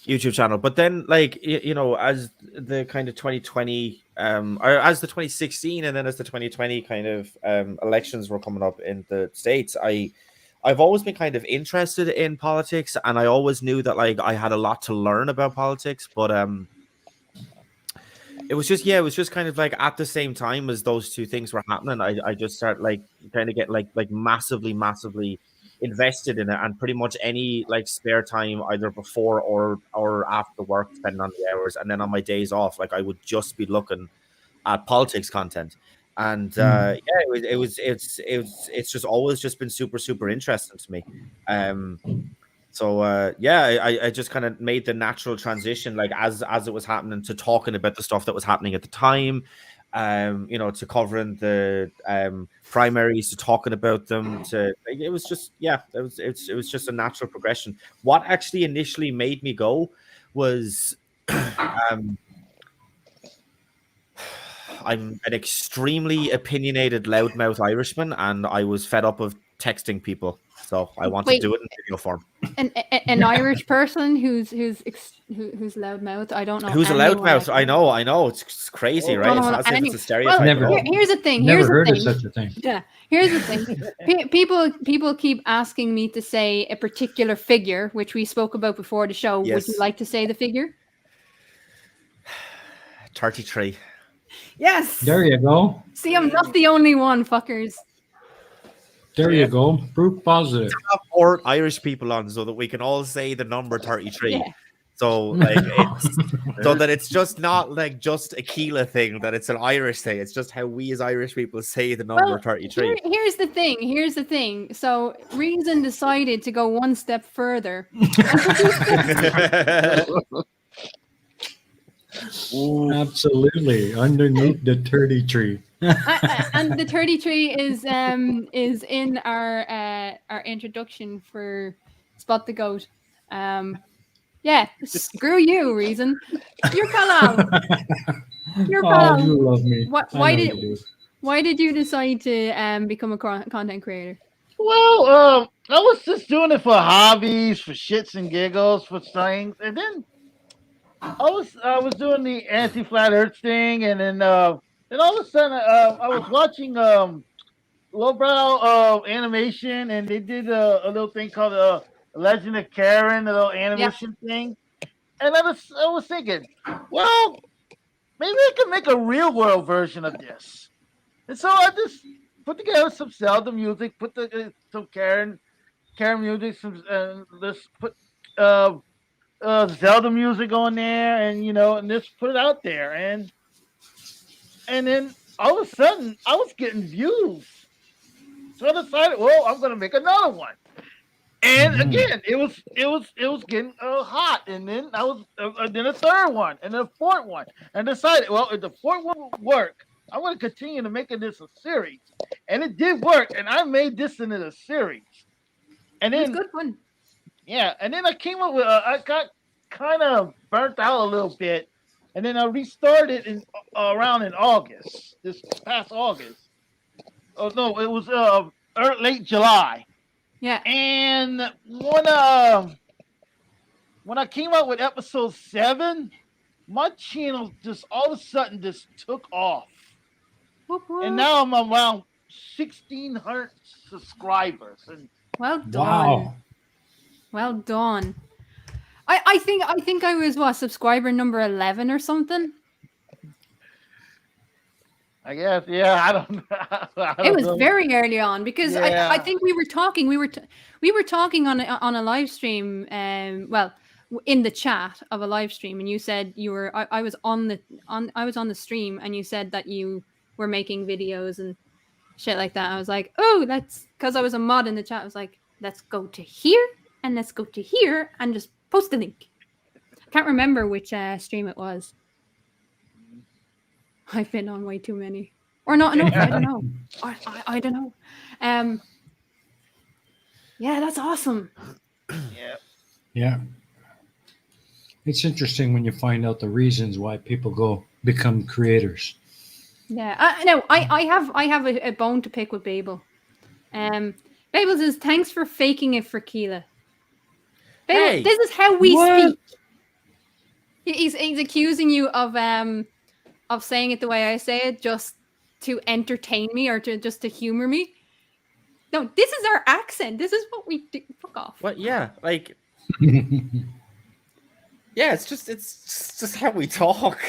YouTube channel. But then, like, you know, as the kind of 2020 or as the 2016 and then as the 2020 kind of elections were coming up in the States, I've always been kind of interested in politics, and I always knew that, like, I had a lot to learn about politics, but it was just kind of like at the same time as those two things were happening, I just start like kind of get like massively invested in it, and pretty much any like spare time either before or after work, depending on the hours, and then on my days off, like, I would just be looking at politics content. And it's just always just been super interesting to me. I just kind of made the natural transition, like, as it was happening, to talking about the stuff that was happening at the time, you know, to covering the primaries, to talking about them, to, like, it was just it was just a natural progression. What actually initially made me go was I'm an extremely opinionated, loudmouth Irishman, and I was fed up of texting people, so I want to do it in video form. An Irish person who's loudmouth. I don't know. Who's a loudmouth? I know. It's crazy, right? It's not it's a stereotype. Well, here's the thing. Never heard of such a thing. Yeah. Here's the thing. People keep asking me to say a particular figure, which we spoke about before the show. Yes. Would you like to say the figure? 33. Yes. There you go. See, I'm not the only one, fuckers. There you go. Proof positive. Have more Irish people on so that we can all say the number 33. Yeah. So, like, so that it's just not like just a Keela thing, that it's an Irish thing. It's just how we as Irish people say the number 33. Here's the thing. So Reason decided to go one step further. Absolutely, underneath the 33. And the 33 is in our introduction for Spot the Goat. Yeah, screw you, Reason. Your pal. Oh, you love me. Why did you decide to become a content creator? Well, I was just doing it for hobbies, for shits and giggles, for things, and then I was doing the anti-flat Earth thing, and then all of a sudden I was watching lowbrow animation, and they did a little thing called Legend of Karen, a little Yeah. animation thing, and I was thinking, well, maybe I could make a real world version of this, and so I just put together some Zelda music, put some Karen music, some let's put uh, Zelda music on there, and just put it out there, and then all of a sudden I was getting views, so I decided, well, I'm gonna make another one. And again, it was getting hot, and then I was then a third one, and then a fourth one, and decided, well, if the fourth one would work, I'm going to continue to making this a series, and it did work, and I made this into a series, and It was then good fun. yeah, and then I came up with I got kind of burnt out a little bit, and then I restarted in around in August, this past August. Oh no, it was late July. Yeah. And when I came out with episode 7, my channel just all of a sudden just took off. Whoop, whoop. And now I'm around 1,600 subscribers. And Well done. Wow. Well done. I think I was subscriber number 11 or something. I guess, yeah, I don't know. It was very early on because Yeah. I think we were talking. We were talking on a live stream. In the chat of a live stream, and you said you were. I was on the stream, and you said that you were making videos and shit like that. I was like, oh, that's because I was a mod in the chat. I was like, let's go to here and let's go to here and just post the link. I can't remember which stream it was. I've been on way too many. Or not enough, I don't know. I don't know. Yeah, that's awesome. Yeah. Yeah. It's interesting when you find out the reasons why people become creators. Yeah, I have a bone to pick with Babel. Babel says, thanks for faking it for Keela. Babel, Hey, this is how we what? speak. He's accusing you of saying it the way I say it just to entertain me or just to humor me. No, this is our accent. This is what we do. Fuck off. What? Yeah, like. Yeah, it's just how we talk.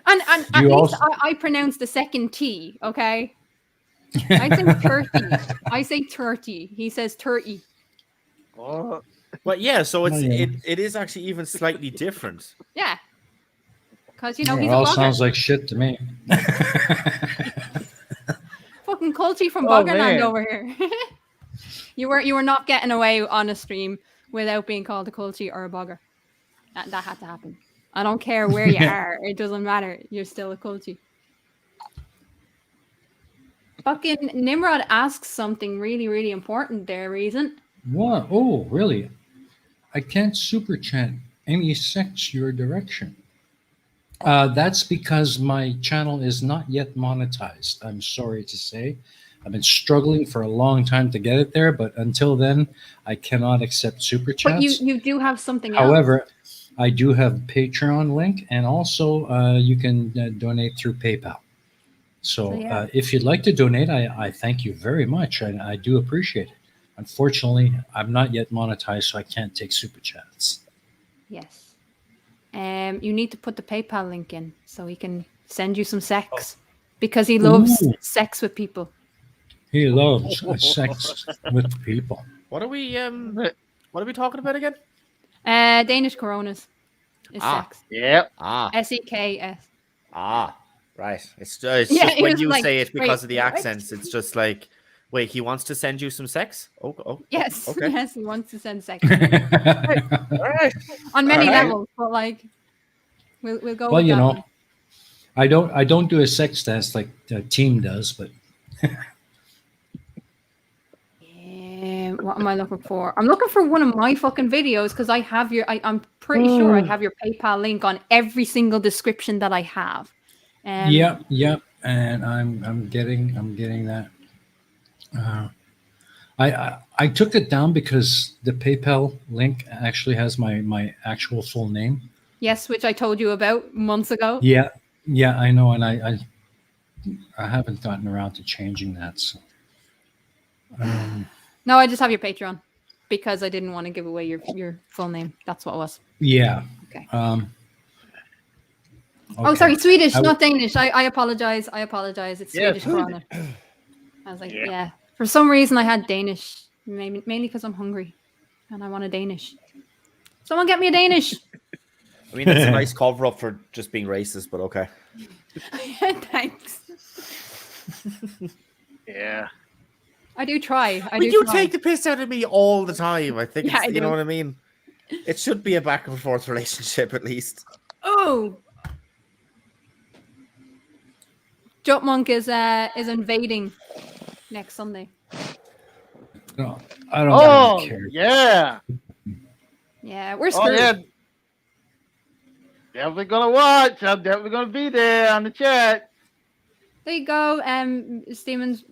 And at least I pronounce the second T, okay? I say 30. I say 30. He says 30. Well, yeah, so Oh, yeah. it is actually even slightly different. Yeah. Because, he's It a all blogger. sounds like shit to me. Fucking Colty from Oh, Boggerland man. over here. You were not getting away on a stream without being called a Colty or a Bogger. That had to happen. I don't care where you are. It doesn't matter. You're still a Colty. Fucking Nimrod asks something really, really important there, Reason. What? Oh, really? I can't super chat any sex your direction. That's because my channel is not yet monetized. I'm sorry to say. I've been struggling for a long time to get it there, but until then, I cannot accept super chats. But you do have something else. However, I do have a Patreon link, and also you can donate through PayPal. So yeah. if you'd like to donate, I thank you very much. I do appreciate it. Unfortunately, I'm not yet monetized, so I can't take super chats. Yes. You need to put the PayPal link in so he can send you some sex because he loves Ooh. sex with people. He loves sex with people. What are we talking about again? Danish Coronas is sex. Yep. SEKS. Right. It's just Yeah, it when was you like, say it because wait, of the what? accents, it's just like, wait, he wants to send you some sex? Oh Yes. okay. Yes, he wants to send sex. All right. On many All right. levels, but like we'll go Well, with you that know, one. I don't do a sex test like the team does, but What am I looking for? I'm looking for one of my fucking videos because I have I'm pretty sure I have your PayPal link on every single description that I have. Yep, and I'm getting that. I took it down because the PayPal link actually has my actual full name. Yes, which I told you about months ago. Yeah, I know, and I haven't gotten around to changing that. So, No, I just have your Patreon because I didn't want to give away your full name. That's what it was. yeah. Okay. Okay. Oh, sorry, Swedish, not Danish. I apologize. It's Swedish Corona. I was like, yeah. For some reason, I had Danish, mainly because I'm hungry and I want a Danish. Someone get me a Danish. I mean, it's a nice cover up for just being racist, but okay. Thanks. Yeah. I do try. You take the piss out of me all the time. I think, Yeah, you know what I mean? It should be a back and forth relationship at least. Oh. Jotmonk is invading next Sunday. No, I don't really care. Yeah. Yeah, we're screwed. Oh, yeah. Definitely gonna watch. I'm definitely gonna be there on the chat. There you go. Steven's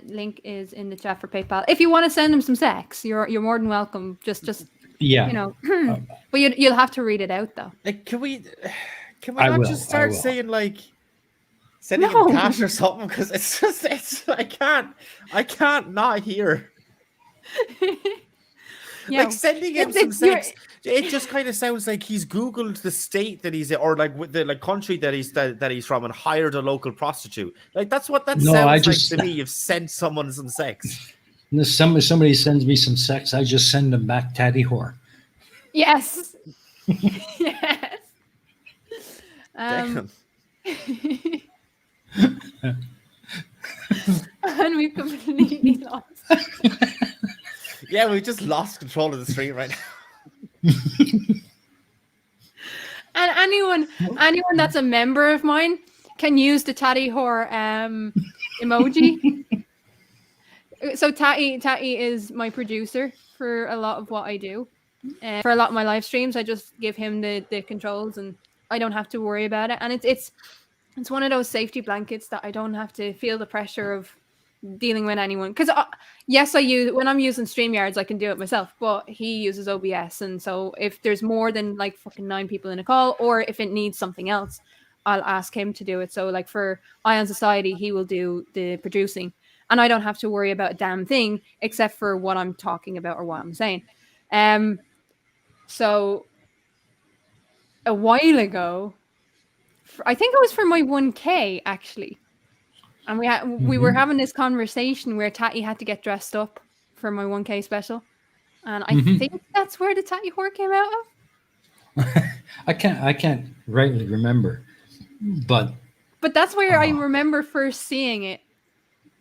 link is in the chat for PayPal. If you want to send him some sex, you're more than welcome. Just Yeah. you know. But you'll have to read it out though. Like, can we not just start saying like sending him cash or something? Because it's I can't not hear. Yeah. Like sending him some sex. It just kind of sounds like he's Googled the state that he's or like with the country that he's from and hired a local prostitute. Like that's what that sounds like to me. You've sent someone some sex. Somebody sends me some sex, I just send them back tatty whore. Yes. Yes. Damn. And we've completely lost. Yeah, we've just lost control of the stream right now. And anyone that's a member of mine can use the tatty whore emoji. So Tatty is my producer for a lot of what I do. For a lot of my live streams, I just give him the controls and I don't have to worry about it. And it's one of those safety blankets that I don't have to feel the pressure of dealing with anyone. Because yes, when I'm using StreamYards, I can do it myself, but he uses OBS. And so if there's more than like fucking 9 people in a call, or if it needs something else, I'll ask him to do it. So like for Ion Society, he will do the producing. And I don't have to worry about a damn thing except for what I'm talking about or what I'm saying. So a while ago, I think it was for my 1K actually. And we were having this conversation where Tatty had to get dressed up for my 1K special. And I think that's where the Tatty whore came out of. I can't rightly remember. But that's where I remember first seeing it.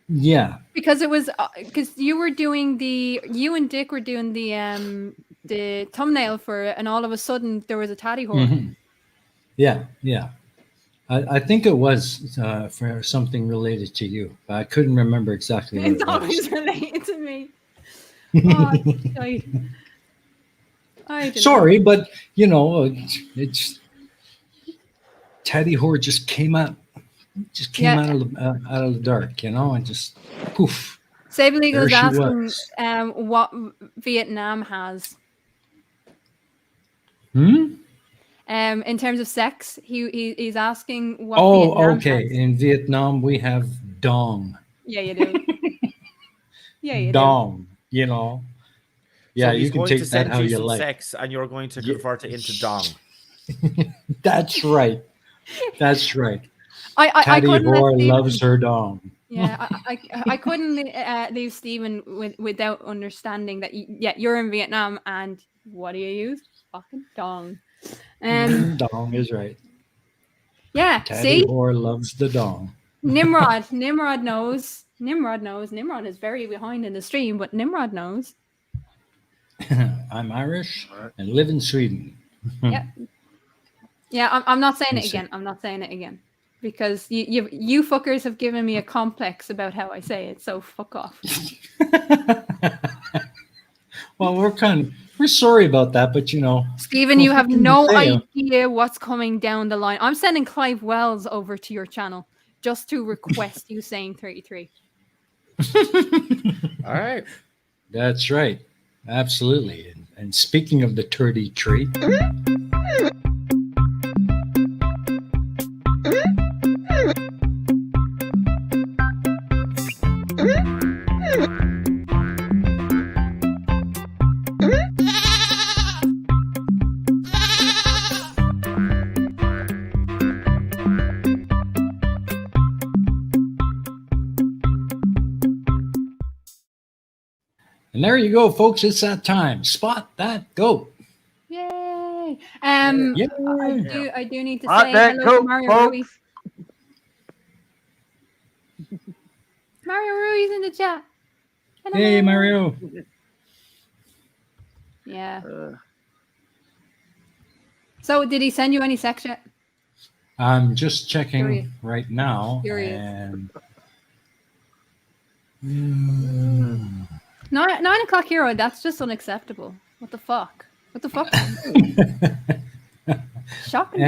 Yeah. Because it was because you and Dick were doing the thumbnail for it, and all of a sudden there was a Tatty whore. Mm-hmm. Yeah. I think it was for something related to you, but I couldn't remember exactly what it's it was. always related to me. Sorry, but it's Tatty whore just came out out of the dark, and just poof. Save Legal is asking what Vietnam has. In terms of sex, he's asking what. Vietnam okay. has. In Vietnam, we have dong. Yeah, you do. Yeah, you dong. do. Yeah, so you can take that how you like. Sex, and you're going to convert it into dong. That's right. That's right. Tatty whore loves her dong. Yeah, I couldn't leave Stephen without understanding that. You're in Vietnam, and what do you use? Fucking dong. Dong is right. Yeah, Tatty whore loves the dong. Nimrod knows. Nimrod is very behind in the stream, but Nimrod knows. I'm Irish and live in Sweden. Yeah, I'm not saying it again. I'm not saying it again. Because you fuckers have given me a complex about how I say it, so fuck off. Well, we're sorry about that, but Stephen, you have no idea what's coming down the line. I'm sending Clive Wells over to your channel just to request you saying 33. All right. That's right. Absolutely. And speaking of the turdy tree, and there you go, folks. It's that time. Spot that goat. Yay! Yeah. I do need to Spot say that hello goat, to Mario folks. Ruiz. Mario Ruiz in the chat. Hello. Hey, Mario. Yeah. So, did he send you any sex yet? I'm just checking Curious. right now. Curious. And 9 o'clock hero. That's just unacceptable. What the fuck? What the fuck? Shocking.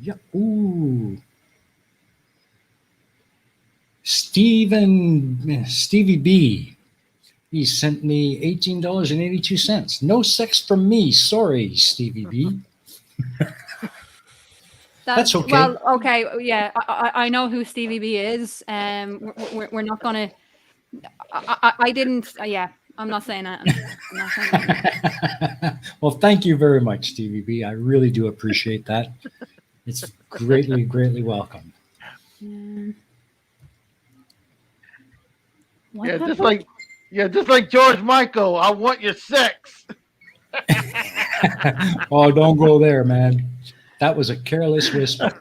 yeah. Ooh. Stevie B. He sent me $18.82. No sex from me. Sorry, Stevie B. That's okay. Well, okay, yeah, I know who Stevie B is. We're not gonna. I didn't. Yeah, I'm not saying that. Well, thank you very much, Stevie B. I really do appreciate that. It's greatly, greatly welcome. Just like George Michael. I want your sex. Oh, don't go there, man. That was a careless whisper.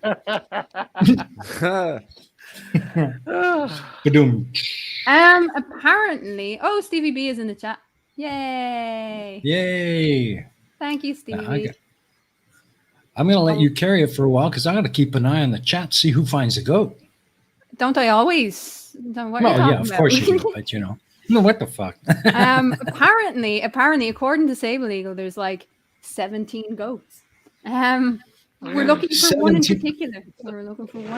Ba-doom. Apparently, Stevie B is in the chat. Yay! Yay! Thank you, Stevie B. I'm going to let you carry it for a while because I got to keep an eye on the chat, see who finds a goat. Don't I always? What well, yeah, of course you do, but what the fuck? Apparently, according to Sable Eagle, there's like 17 goats. We're looking for one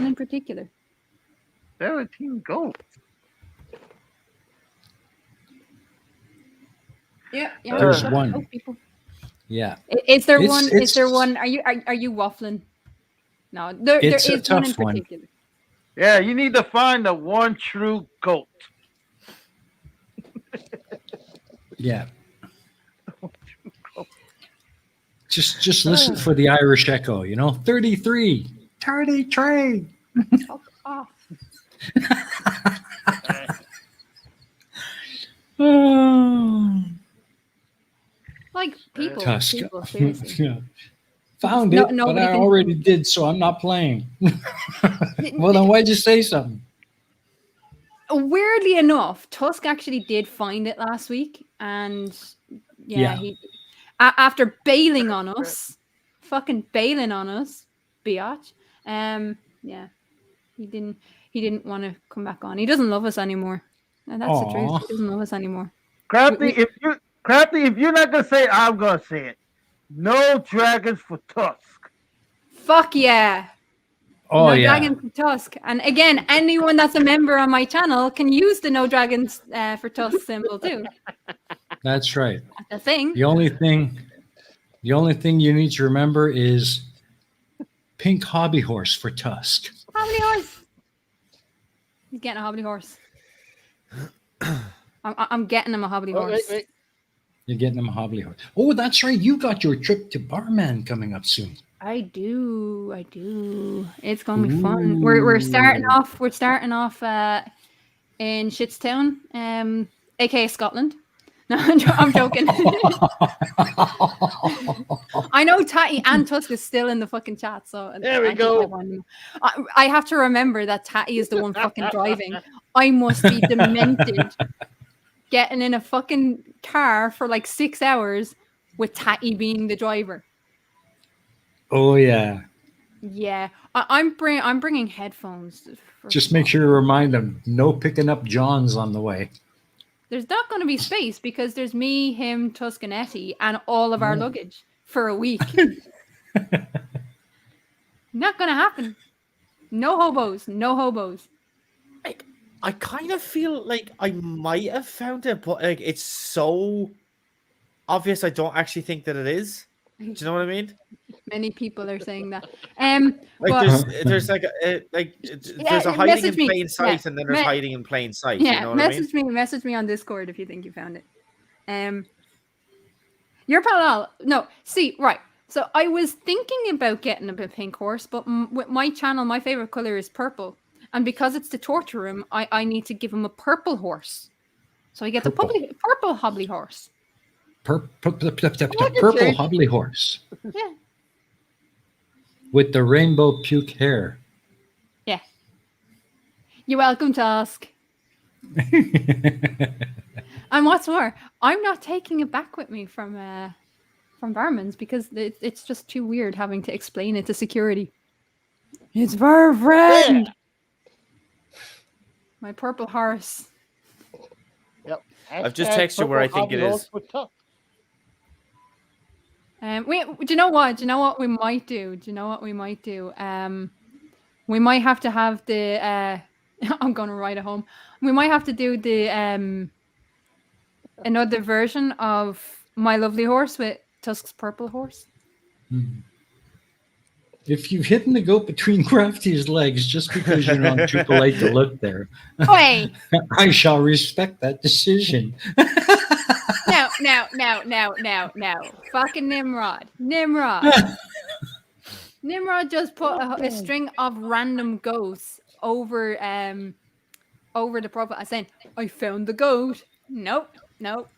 in particular. 17 goats. Yeah. There's one. Yeah. Is there one? Is there one? Are you waffling? No, there is one in particular. Yeah, you need to find the one true goat. Yeah. Just listen for the Irish echo, 33. Tardy train. Fuck off. Like people. Tusk. People, seriously. Yeah. Found it, but I already did, so I'm not playing. Well, then why'd you say something? Weirdly enough, Tusk actually did find it last week, and he after bailing on us, fucking bailing on us, biatch. He didn't want to come back on. He doesn't love us anymore. And that's the truth. He doesn't love us anymore. Crafty, if you're not gonna say it, I'm gonna say it. No dragons for Tusk. Fuck yeah. Oh, no dragons for Tusk. And again, anyone that's a member on my channel can use the no dragons for Tusk symbol too. That's right. That's the thing. The only thing you need to remember is pink hobby horse for Tusk. Hobby horse. He's getting a hobby horse. I'm getting him a hobby horse. Wait. You're getting him a hobby horse. Oh, that's right. You got your trip to Barman coming up soon. I do. It's gonna be fun. We're starting off. in Shitstown, aka Scotland. No, I'm joking. I know Tatty and Tusk is still in the fucking chat, so there we go. I have to remember that Tatty is the one fucking driving. I must be demented getting in a fucking car for like 6 hours with Tatty being the driver. Oh yeah. Yeah, I'm bringing headphones. Just make sure to remind them no picking up Johns on the way. There's not going to be space because there's me, him, Tusk, and Etty, and all of our luggage for a week. Not going to happen. No hobos. I kind of feel like I might have found it, but like it's so obvious. I don't actually think that it is. Do you know what I mean? Many people are saying that. Like But there's like there's a hiding message in me. plain sight, and then there's hiding in plain sight. You know what I mean? Message me on Discord if you think you found it. YourPal. No, see, right. So I was thinking about getting a pink horse, but with my channel, my favorite color is purple, and because it's the torture room, I need to give him a purple horse. So I get the purple hobbly horse. Purple hobbly horse. Yeah. With the rainbow puke hair. Yeah. You're welcome to ask. And what's more, I'm not taking it back with me from Barman's because it's just too weird having to explain it to security. It's for a friend. Yeah. My purple horse. Yep. I've just texted you where I think it is. Do you know what? Do you know what we might do? We might have to have the. I'm going to write it home. We might have to do the another version of My Lovely Horse with Tusk's purple horse. If you've hidden the goat between Crafty's legs just because you're not too polite to look there, Oi. I shall respect that decision. No. Fucking Nimrod. Nimrod just put a string of random goats over the profile saying, I found the goat. Nope. No.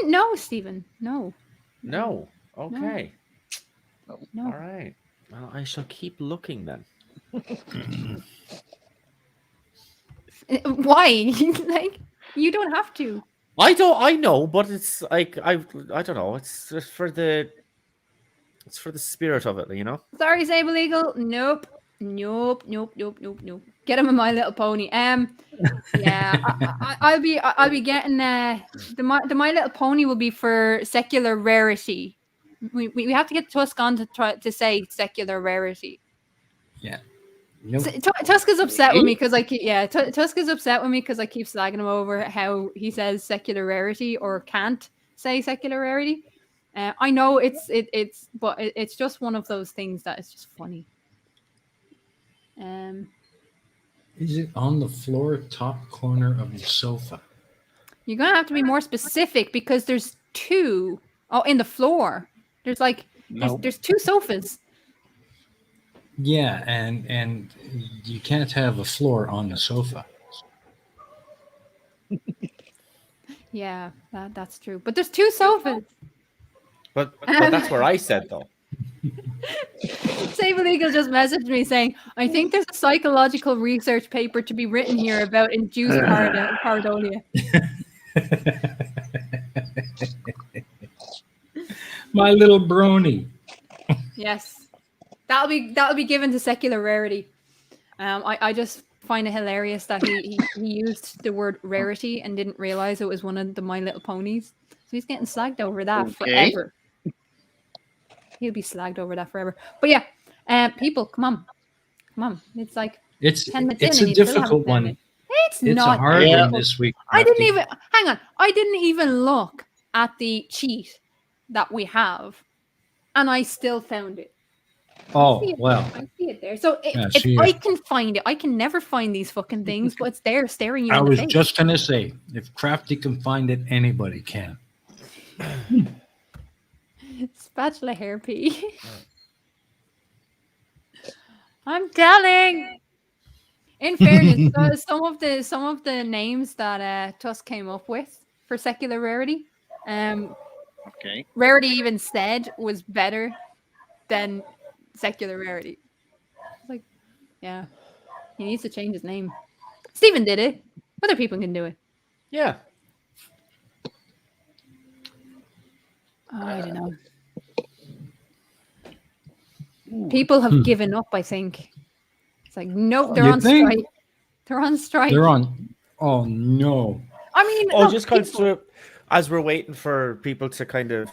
No, Stephen. No. No. Okay. No. All right. Well, I shall keep looking then. Why? Like, you don't have to. I know, but it's like I don't know. It's for the spirit of it, you know. Sorry, Sable Eagle. Nope. Get him a My Little Pony. Yeah, I'll be getting the My Little Pony will be for secular rarity. We have to get Tusk on to try to say secular rarity. Yeah. Nope. Tusk is upset with me because Tusk is upset with me because I keep slagging him over how he says secular rarity or can't say secular rarity. I know but it's just one of those things that is just funny. Is it on the floor, top corner of the sofa? You're gonna have to be more specific because there's two. Oh, in the floor. There's like there's two sofas. Yeah, and you can't have a floor on the sofa. Yeah, that's true. But there's two sofas. But that's where I said though. Sable Eagle just messaged me saying, I think there's a psychological research paper to be written here about induced pareidolia. My little brony. Yes. That'll be given to secular rarity. I just find it hilarious that he used the word rarity and didn't realize it was one of the My Little Ponies. So he's getting slagged over that forever. He'll be slagged over that forever. But yeah, people, come on. It's like it's 10 minutes it's in a difficult one. It's not a hard one this week. I didn't even look at the cheat that we have, and I still found it. Oh, well. I see it there. So if I can find it, I can never find these fucking things, but it's there staring you in the face. I was just going to say, if Crafty can find it, anybody can. Spatula hair pee. I'm telling. In fairness, some of the names that Tusk came up with for secular rarity, Rarity even said was better than secular rarity. Like, yeah, he needs to change his name. Stephen did it. Other people can do it. Yeah. Oh, I don't know. People have given up, I think. It's like, nope, they're on strike. They're on strike. They're on. Oh, no. I mean, just kind of as we're waiting for people to kind of,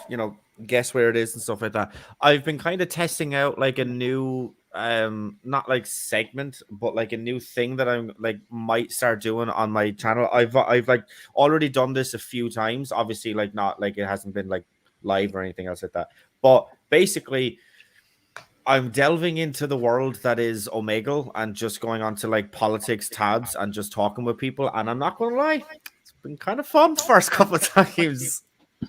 guess where it is and stuff like that. I've been kind of testing out like a new not like segment, but like a new thing that I'm like might start doing on my channel. I've like already done this a few times, obviously, like not like it hasn't been like live or anything else like that, but basically I'm delving into the world that is Omegle and just going on to like politics tabs and just talking with people, and I'm not gonna lie, it's been kind of fun the first couple of times.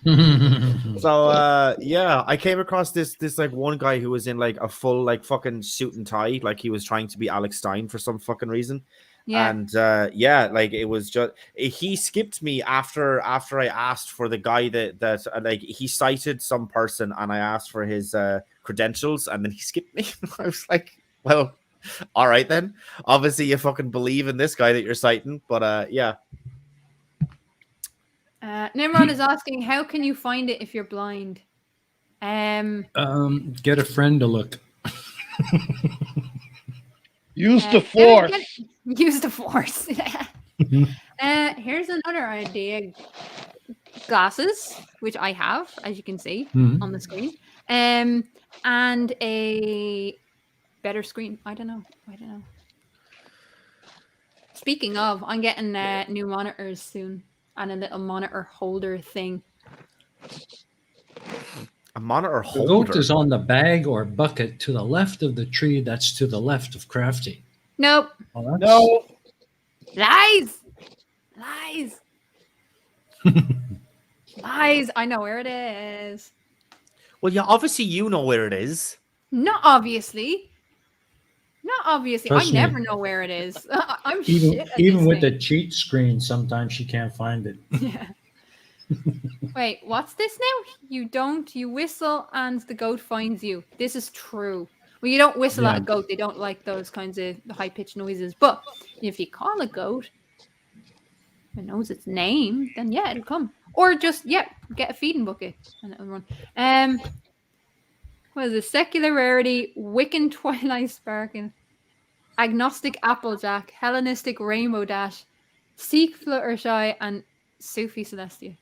So yeah, I came across this like one guy who was in like a full like fucking suit and tie, like he was trying to be Alex Stein for some fucking reason. Yeah. And yeah, like it was just he skipped me after I asked for the guy that like he cited some person and I asked for his credentials and then he skipped me. I was like, well, all right then. Obviously you fucking believe in this guy that you're citing, but yeah. Nimrod is asking, how can you find it if you're blind? Get a friend to look. Use the force. Use the force. Here's another idea. Glasses, which I have, as you can see on the screen, and a better screen. I don't know. Speaking of, I'm getting new monitors soon and a little monitor holder thing. A monitor The holder. goat is on the bag or bucket to the left of the tree that's to the left of Crafty. Nope. Well, No. Lies. Lies. I know where it is. Well, yeah, obviously you know where it is. Not obviously. Trust I me. never know where it is. I'm even shit at even this with thing. the cheat screen, sometimes she can't find it. Yeah. Wait, what's this now? You whistle and the goat finds you. This is true. Well, you don't whistle at a goat. They don't like those kinds of high-pitched noises. But if you call a goat, it knows its name, then yeah, it'll come. Or just, get a feeding bucket and it'll run. What is it? Secular Rarity, Wiccan Twilight Sparking, Agnostic Applejack, Hellenistic Rainbow Dash, Sikh Fluttershy, and Sufi Celestia.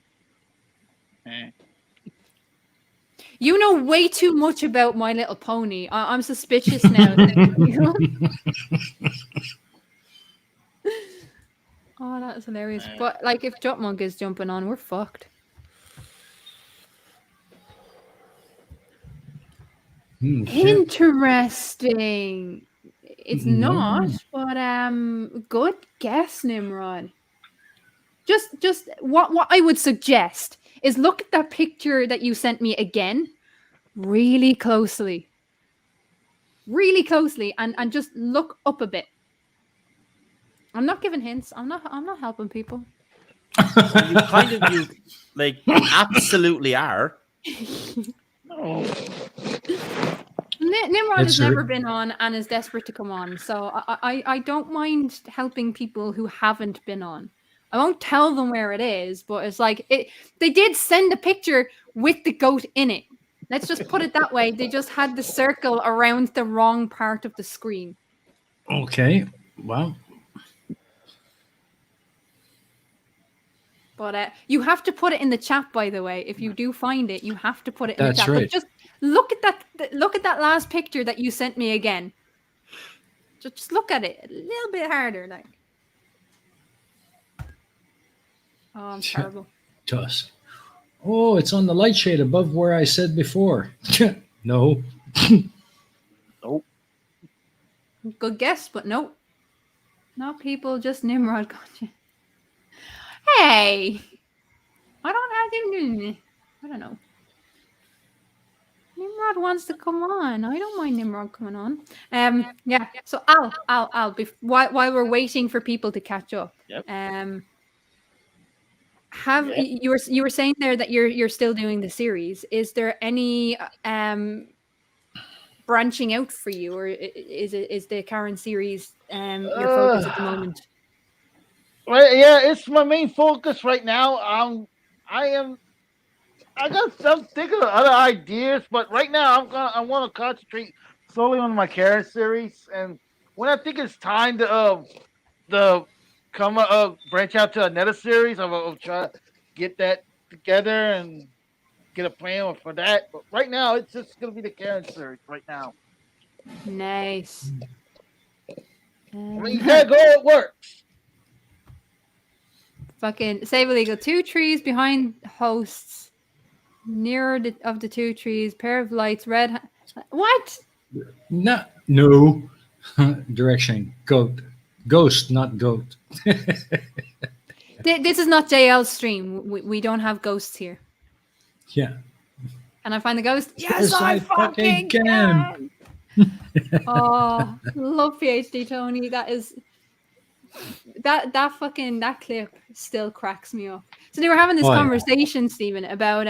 You know way too much about My Little Pony. I'm suspicious now. Oh, that is hilarious. But like, if Jotmonk is jumping on, we're fucked. Interesting. It's not, but good guess, Nimrod. Just what I would suggest is look at that picture that you sent me again, really closely, and just look up a bit. I'm not giving hints. I'm not helping people. You kind of you absolutely are. No. Nimrod has never been on and is desperate to come on, so I don't mind helping people who haven't been on. I won't tell them where it is, but it's like they did send a picture with the goat in it. Let's just put it that way. They just had the circle around the wrong part of the screen. Okay. Well. But you have to put it in the chat, by the way. If you do find it, you have to put it in the chat. Right. But just look at that. Look at that last picture that you sent me again. Just look at it a little bit harder, like. Oh, I'm terrible. Tusk. Oh, it's on the light shade above where I said before. No. Nope. Good guess, but nope. Not people, just Nimrod got you. Hey! I don't know. Nimrod wants to come on. I don't mind Nimrod coming on. Yeah. So Al, while we're waiting for people to catch up. Yep. You were saying there that you're still doing the series. Is there any branching out for you, or is the current series your focus at the moment? Right, yeah, it's my main focus right now. I'm thinking of other ideas, but right now I want to concentrate solely on my Karen series, and when I think it's time to branch out to another series, I'll try to get that together and get a plan for that. But right now, it's just gonna be the Karen series right now. Nice. I mean, you gotta go. It works. Fucking Sable Eagle. 2 trees behind hosts. Nearer of the 2 trees. Pair of lights. Red. What? No. Direction. Goat. Ghost, not goat. This is not JL's stream. We don't have ghosts here. Yeah. And I find the ghost. Yes, I fucking can. can. Oh, love PhD Tony. That is that clip still cracks me up. So they were having this conversation, Stephen, about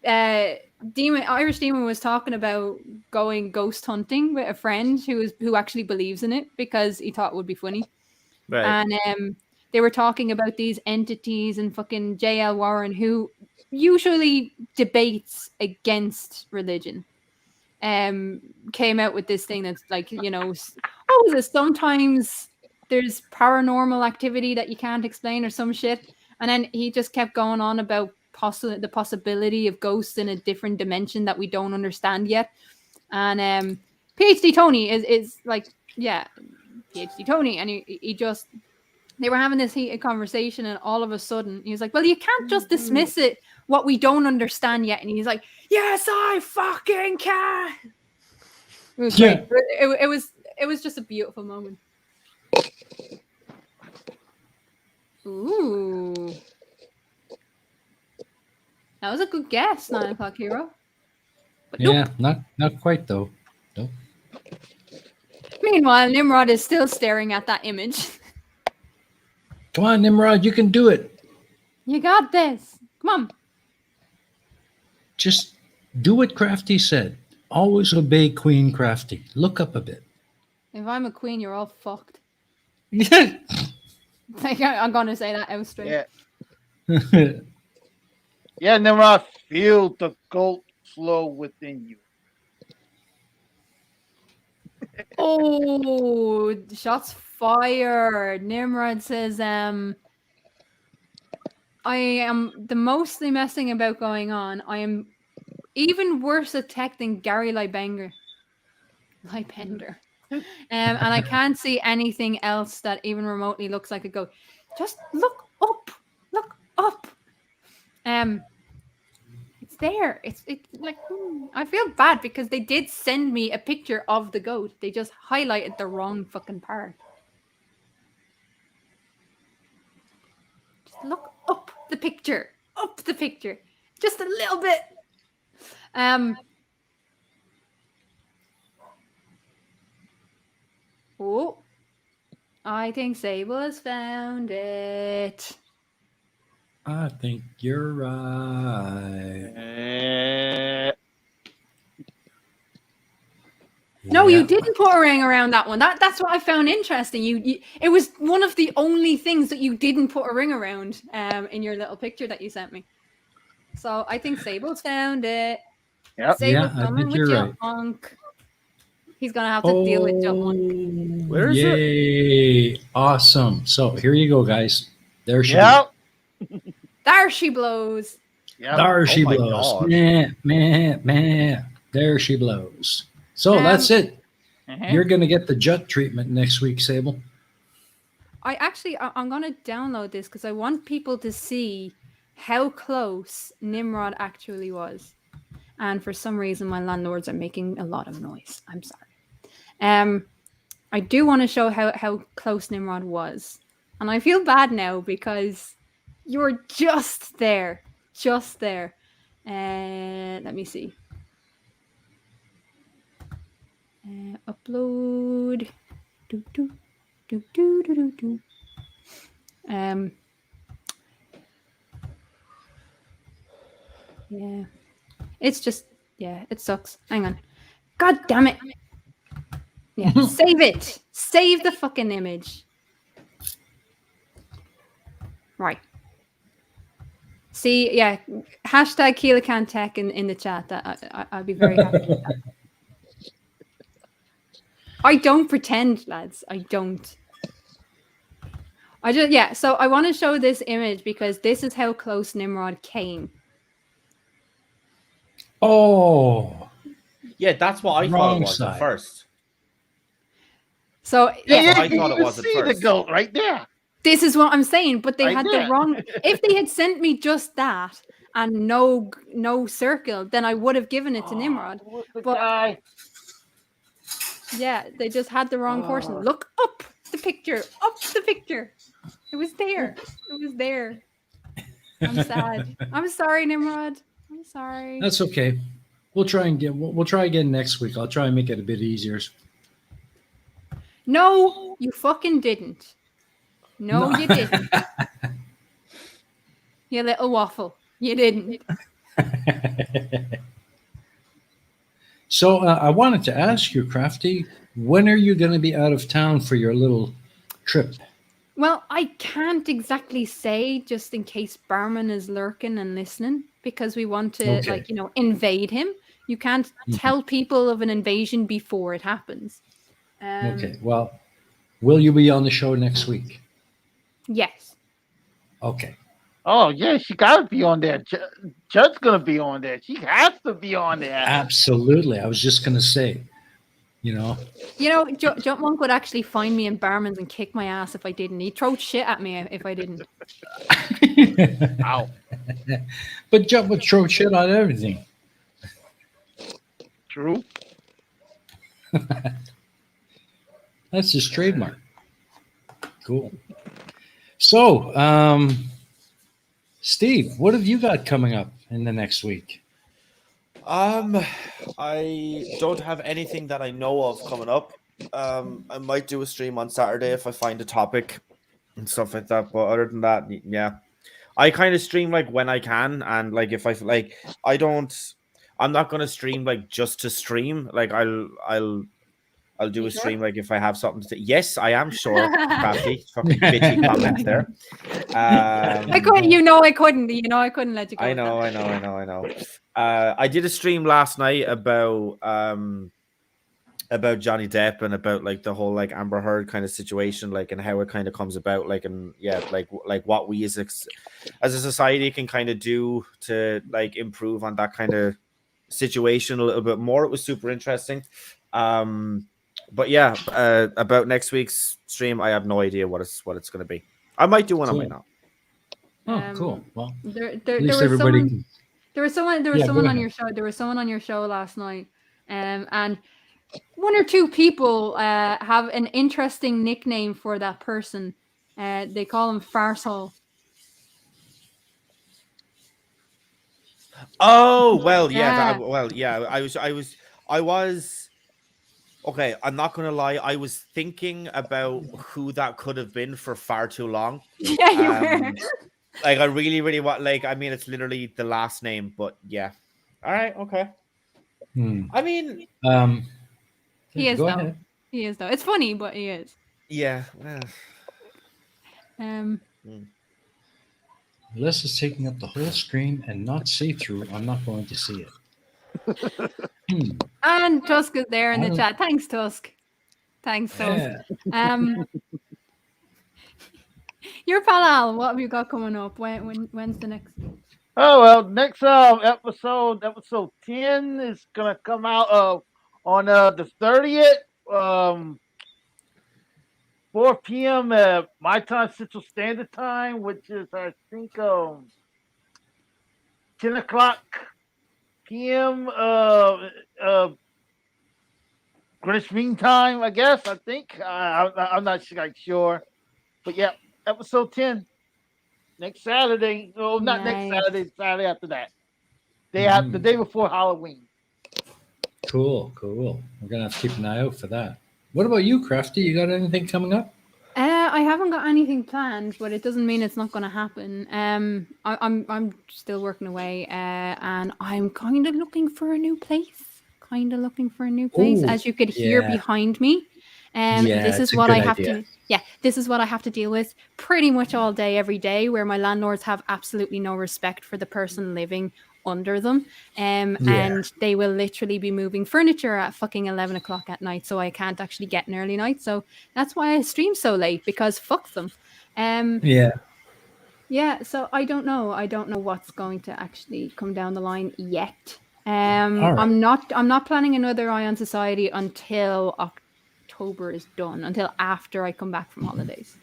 Irish Demon was talking about going ghost hunting with a friend who actually believes in it because he thought it would be funny. Right. And they were talking about these entities, and fucking JL Warren, who usually debates against religion, came out with this thing that's like, sometimes there's paranormal activity that you can't explain or some shit. And then he just kept going on about the possibility of ghosts in a different dimension that we don't understand yet. And PhD Tony is like, yeah, PhD Tony. And he just, they were having this heated conversation, and all of a sudden he was like, well, you can't just dismiss it, what we don't understand yet. And he's like, yes, I fucking can. It was great. It was just a beautiful moment. Ooh. That was a good guess, 9 o'clock hero. But yeah, nope. not quite though. Nope. Meanwhile, Nimrod is still staring at that image. Come on, Nimrod, you can do it. You got this. Come on. Just do what Crafty said. Always obey Queen Crafty. Look up a bit. If I'm a queen, you're all fucked. Yeah. I'm going to say that out straight. Yeah. Yeah, Nimrod, feel the goat flow within you. Oh, shots fired. Nimrod says, I am the mostly messing about going on. I am even worse at tech than Gary Libender. And I can't see anything else that even remotely looks like a goat. Just look up. Look up. It's there. It's like, I feel bad because they did send me a picture of the goat. They just highlighted the wrong fucking part. Just look up the picture. Up the picture. Just a little bit. Oh, I think Sable has found it. I think you're right. No, you didn't put a ring around that one. That's what I found interesting. You it was one of the only things that you didn't put a ring around in your little picture that you sent me. So I think Sable's found it. Yep. Sable's I coming think with you're your right. Monk. He's gonna have to deal with Jump Monk. Where is it? Awesome. So here you go, guys. There she Yep. There she blows. Yep. There she my blows. God. Meh. There she blows. So that's it. You're going to get the Jut treatment next week, Sable. I'm going to download this because I want people to see how close Nimrod actually was. And for some reason, my landlords are making a lot of noise. I'm sorry. I do want to show how close Nimrod was. And I feel bad now because you're just there. Just there. Let me see. Upload. Yeah. It's just, it sucks. Hang on. God damn it. Yeah, save it. Save the fucking image. Right. See, yeah, hashtag KeelaCanTech in the chat. I'd be very happy with that. I don't pretend, lads. I don't. So I want to show this image because this is how close Nimrod came. Oh, Yeah, that's what I thought Wrong it was side. at first. So Yeah, yes, I you thought it can was at see the first. goat right there. this is what I'm saying. But they Right had there. the wrong. If they had sent me just that and no circle, then I would have given it to Nimrod. What's the But guy? yeah, they just had the wrong portion. Look up the picture. Up the picture. It was there. It was there. I'm sad. I'm sorry, Nimrod. I'm sorry. that's okay. We'll try again next week. I'll try and make it a bit easier. No, you fucking didn't. No, No. you didn't. You little waffle. You didn't. So I wanted to ask you, Crafty, when are you going to be out of town for your little trip? Well, I can't exactly say, just in case Barman is lurking and listening, because we want to, Okay. invade him. You can't tell people of an invasion before it happens. Okay. Well, will you be on the show next week? Yes. Okay. Oh yeah, she got to be on there. Judd's gonna be on there. She has to be on there. Absolutely. I was just going to say, Jump Monk would actually find me in Barman's and kick my ass if I didn't. He'd throw shit at me if I didn't. Ow. But Jump would throw shit on everything. True. That's his trademark. Cool. So, Steve, what have you got coming up in the next week? I don't have anything that I know of coming up. I might do a stream on Saturday if I find a topic and stuff like that. But other than that, yeah, I kind of stream like when I can, and like if I like, I'm not gonna stream like just to stream. Like I'll do a stream like if I have something to say. Yes, I am sure. Crafty, fucking bitchy comments there. I couldn't. I couldn't. I couldn't let you go. I know. I did a stream last night about Johnny Depp and about like the whole like Amber Heard kind of situation, like, and how it kind of comes about, like, and yeah, like what we as a society can kind of do to like improve on that kind of situation a little bit more. It was super interesting. But yeah, about next week's stream, I have no idea what it's going to be. I might do one, Cool. I might not. Oh, cool. Well, there at least was everybody someone. can. There was someone Yeah, go on ahead. your show. There was someone on your show last night, and one or two people have an interesting nickname for that person. They call him Farsehole. Oh well, yeah. Yeah. I was. Okay, I'm not gonna lie. I was thinking about who that could have been for far too long. Yeah, you were. Like I really, really want. Like I mean, it's literally the last name, but yeah. All right, okay. I mean, He is go though. ahead. He is though. It's funny, but he is. yeah. Unless it's taking up the whole screen and not see through, I'm not going to see it. And Tusk is there in the Oh. chat. Thanks, Tusk. Thanks, Tusk. Yeah. Your pal Al, what have you got coming up? When's the next? Oh well, next episode 10 is gonna come out on the 30th, 4 p.m. my time, Central Standard Time, which is I think 10 o'clock p.m. Greenwich Mean Time, I guess. I think I'm not sure, but yeah, episode 10 next Saturday. Oh, not next Saturday. Saturday after that. The day before Halloween. Cool. We're gonna have to keep an eye out for that. What about you, Crafty? You got anything coming up? I haven't got anything planned, but it doesn't mean it's not going to happen. I'm still working away, and I'm kind of looking for a new place. Ooh, As you could hear yeah. behind me. This it's is a what good I have idea. to. Yeah, this is what I have to deal with pretty much all day, every day, where my landlords have absolutely no respect for the person living under them. And they will literally be moving furniture at fucking 11 o'clock at night, so I can't actually get an early night. So that's why I stream so late, because fuck them. Yeah, so I don't know what's going to actually come down the line yet. right. I'm not planning another Ion Society until October is done, until after I come back from holidays.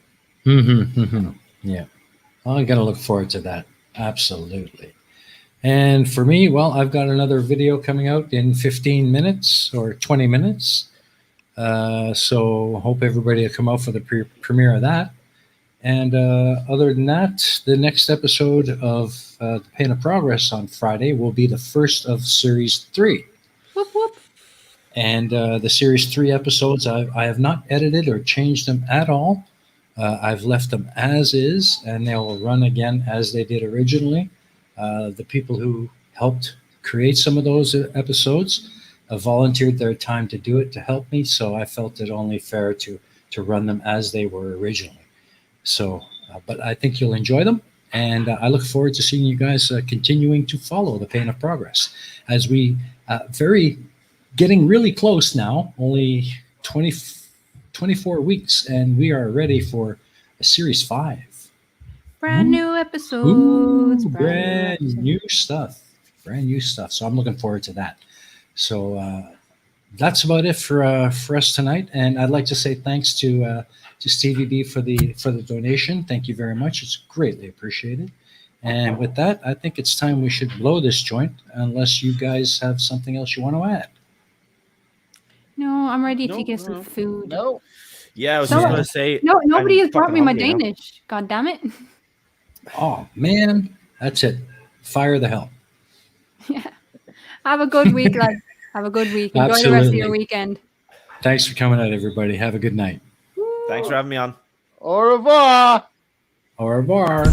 Yeah. Well, I got to look forward to that. Absolutely. And for me, well, I've got another video coming out in 15 minutes or 20 minutes. So hope everybody will come out for the premiere of that. And other than that, the next episode of The Pain of Progress on Friday will be the first of Series 3. Whoop, whoop. And the Series 3 episodes, I have not edited or changed them at all. I've left them as is, and they will run again as they did originally. The people who helped create some of those episodes volunteered their time to do it to help me, so I felt it only fair to run them as they were originally. So, but I think you'll enjoy them, and I look forward to seeing you guys continuing to follow The Pain of Progress as we getting really close now, only 24 weeks, and we are ready for a Series 5. Brand new episodes. Brand new stuff. Brand new stuff. So I'm looking forward to that. So that's about it for us tonight. And I'd like to say thanks to Stevie B for the donation. Thank you very much. It's greatly appreciated. And with that, I think it's time we should blow this joint, unless you guys have something else you want to add. No, I'm ready to get some food. No. Yeah, I was just going to say. No, nobody I'm has brought me fucking my hungry now. Danish. God damn it. Oh, man. That's it. Fire the hell. Yeah. Have a good week, lads. Have a good week. Enjoy the rest of your weekend. Thanks for coming out, everybody. Have a good night. Thanks for having me on. Au revoir. Au revoir.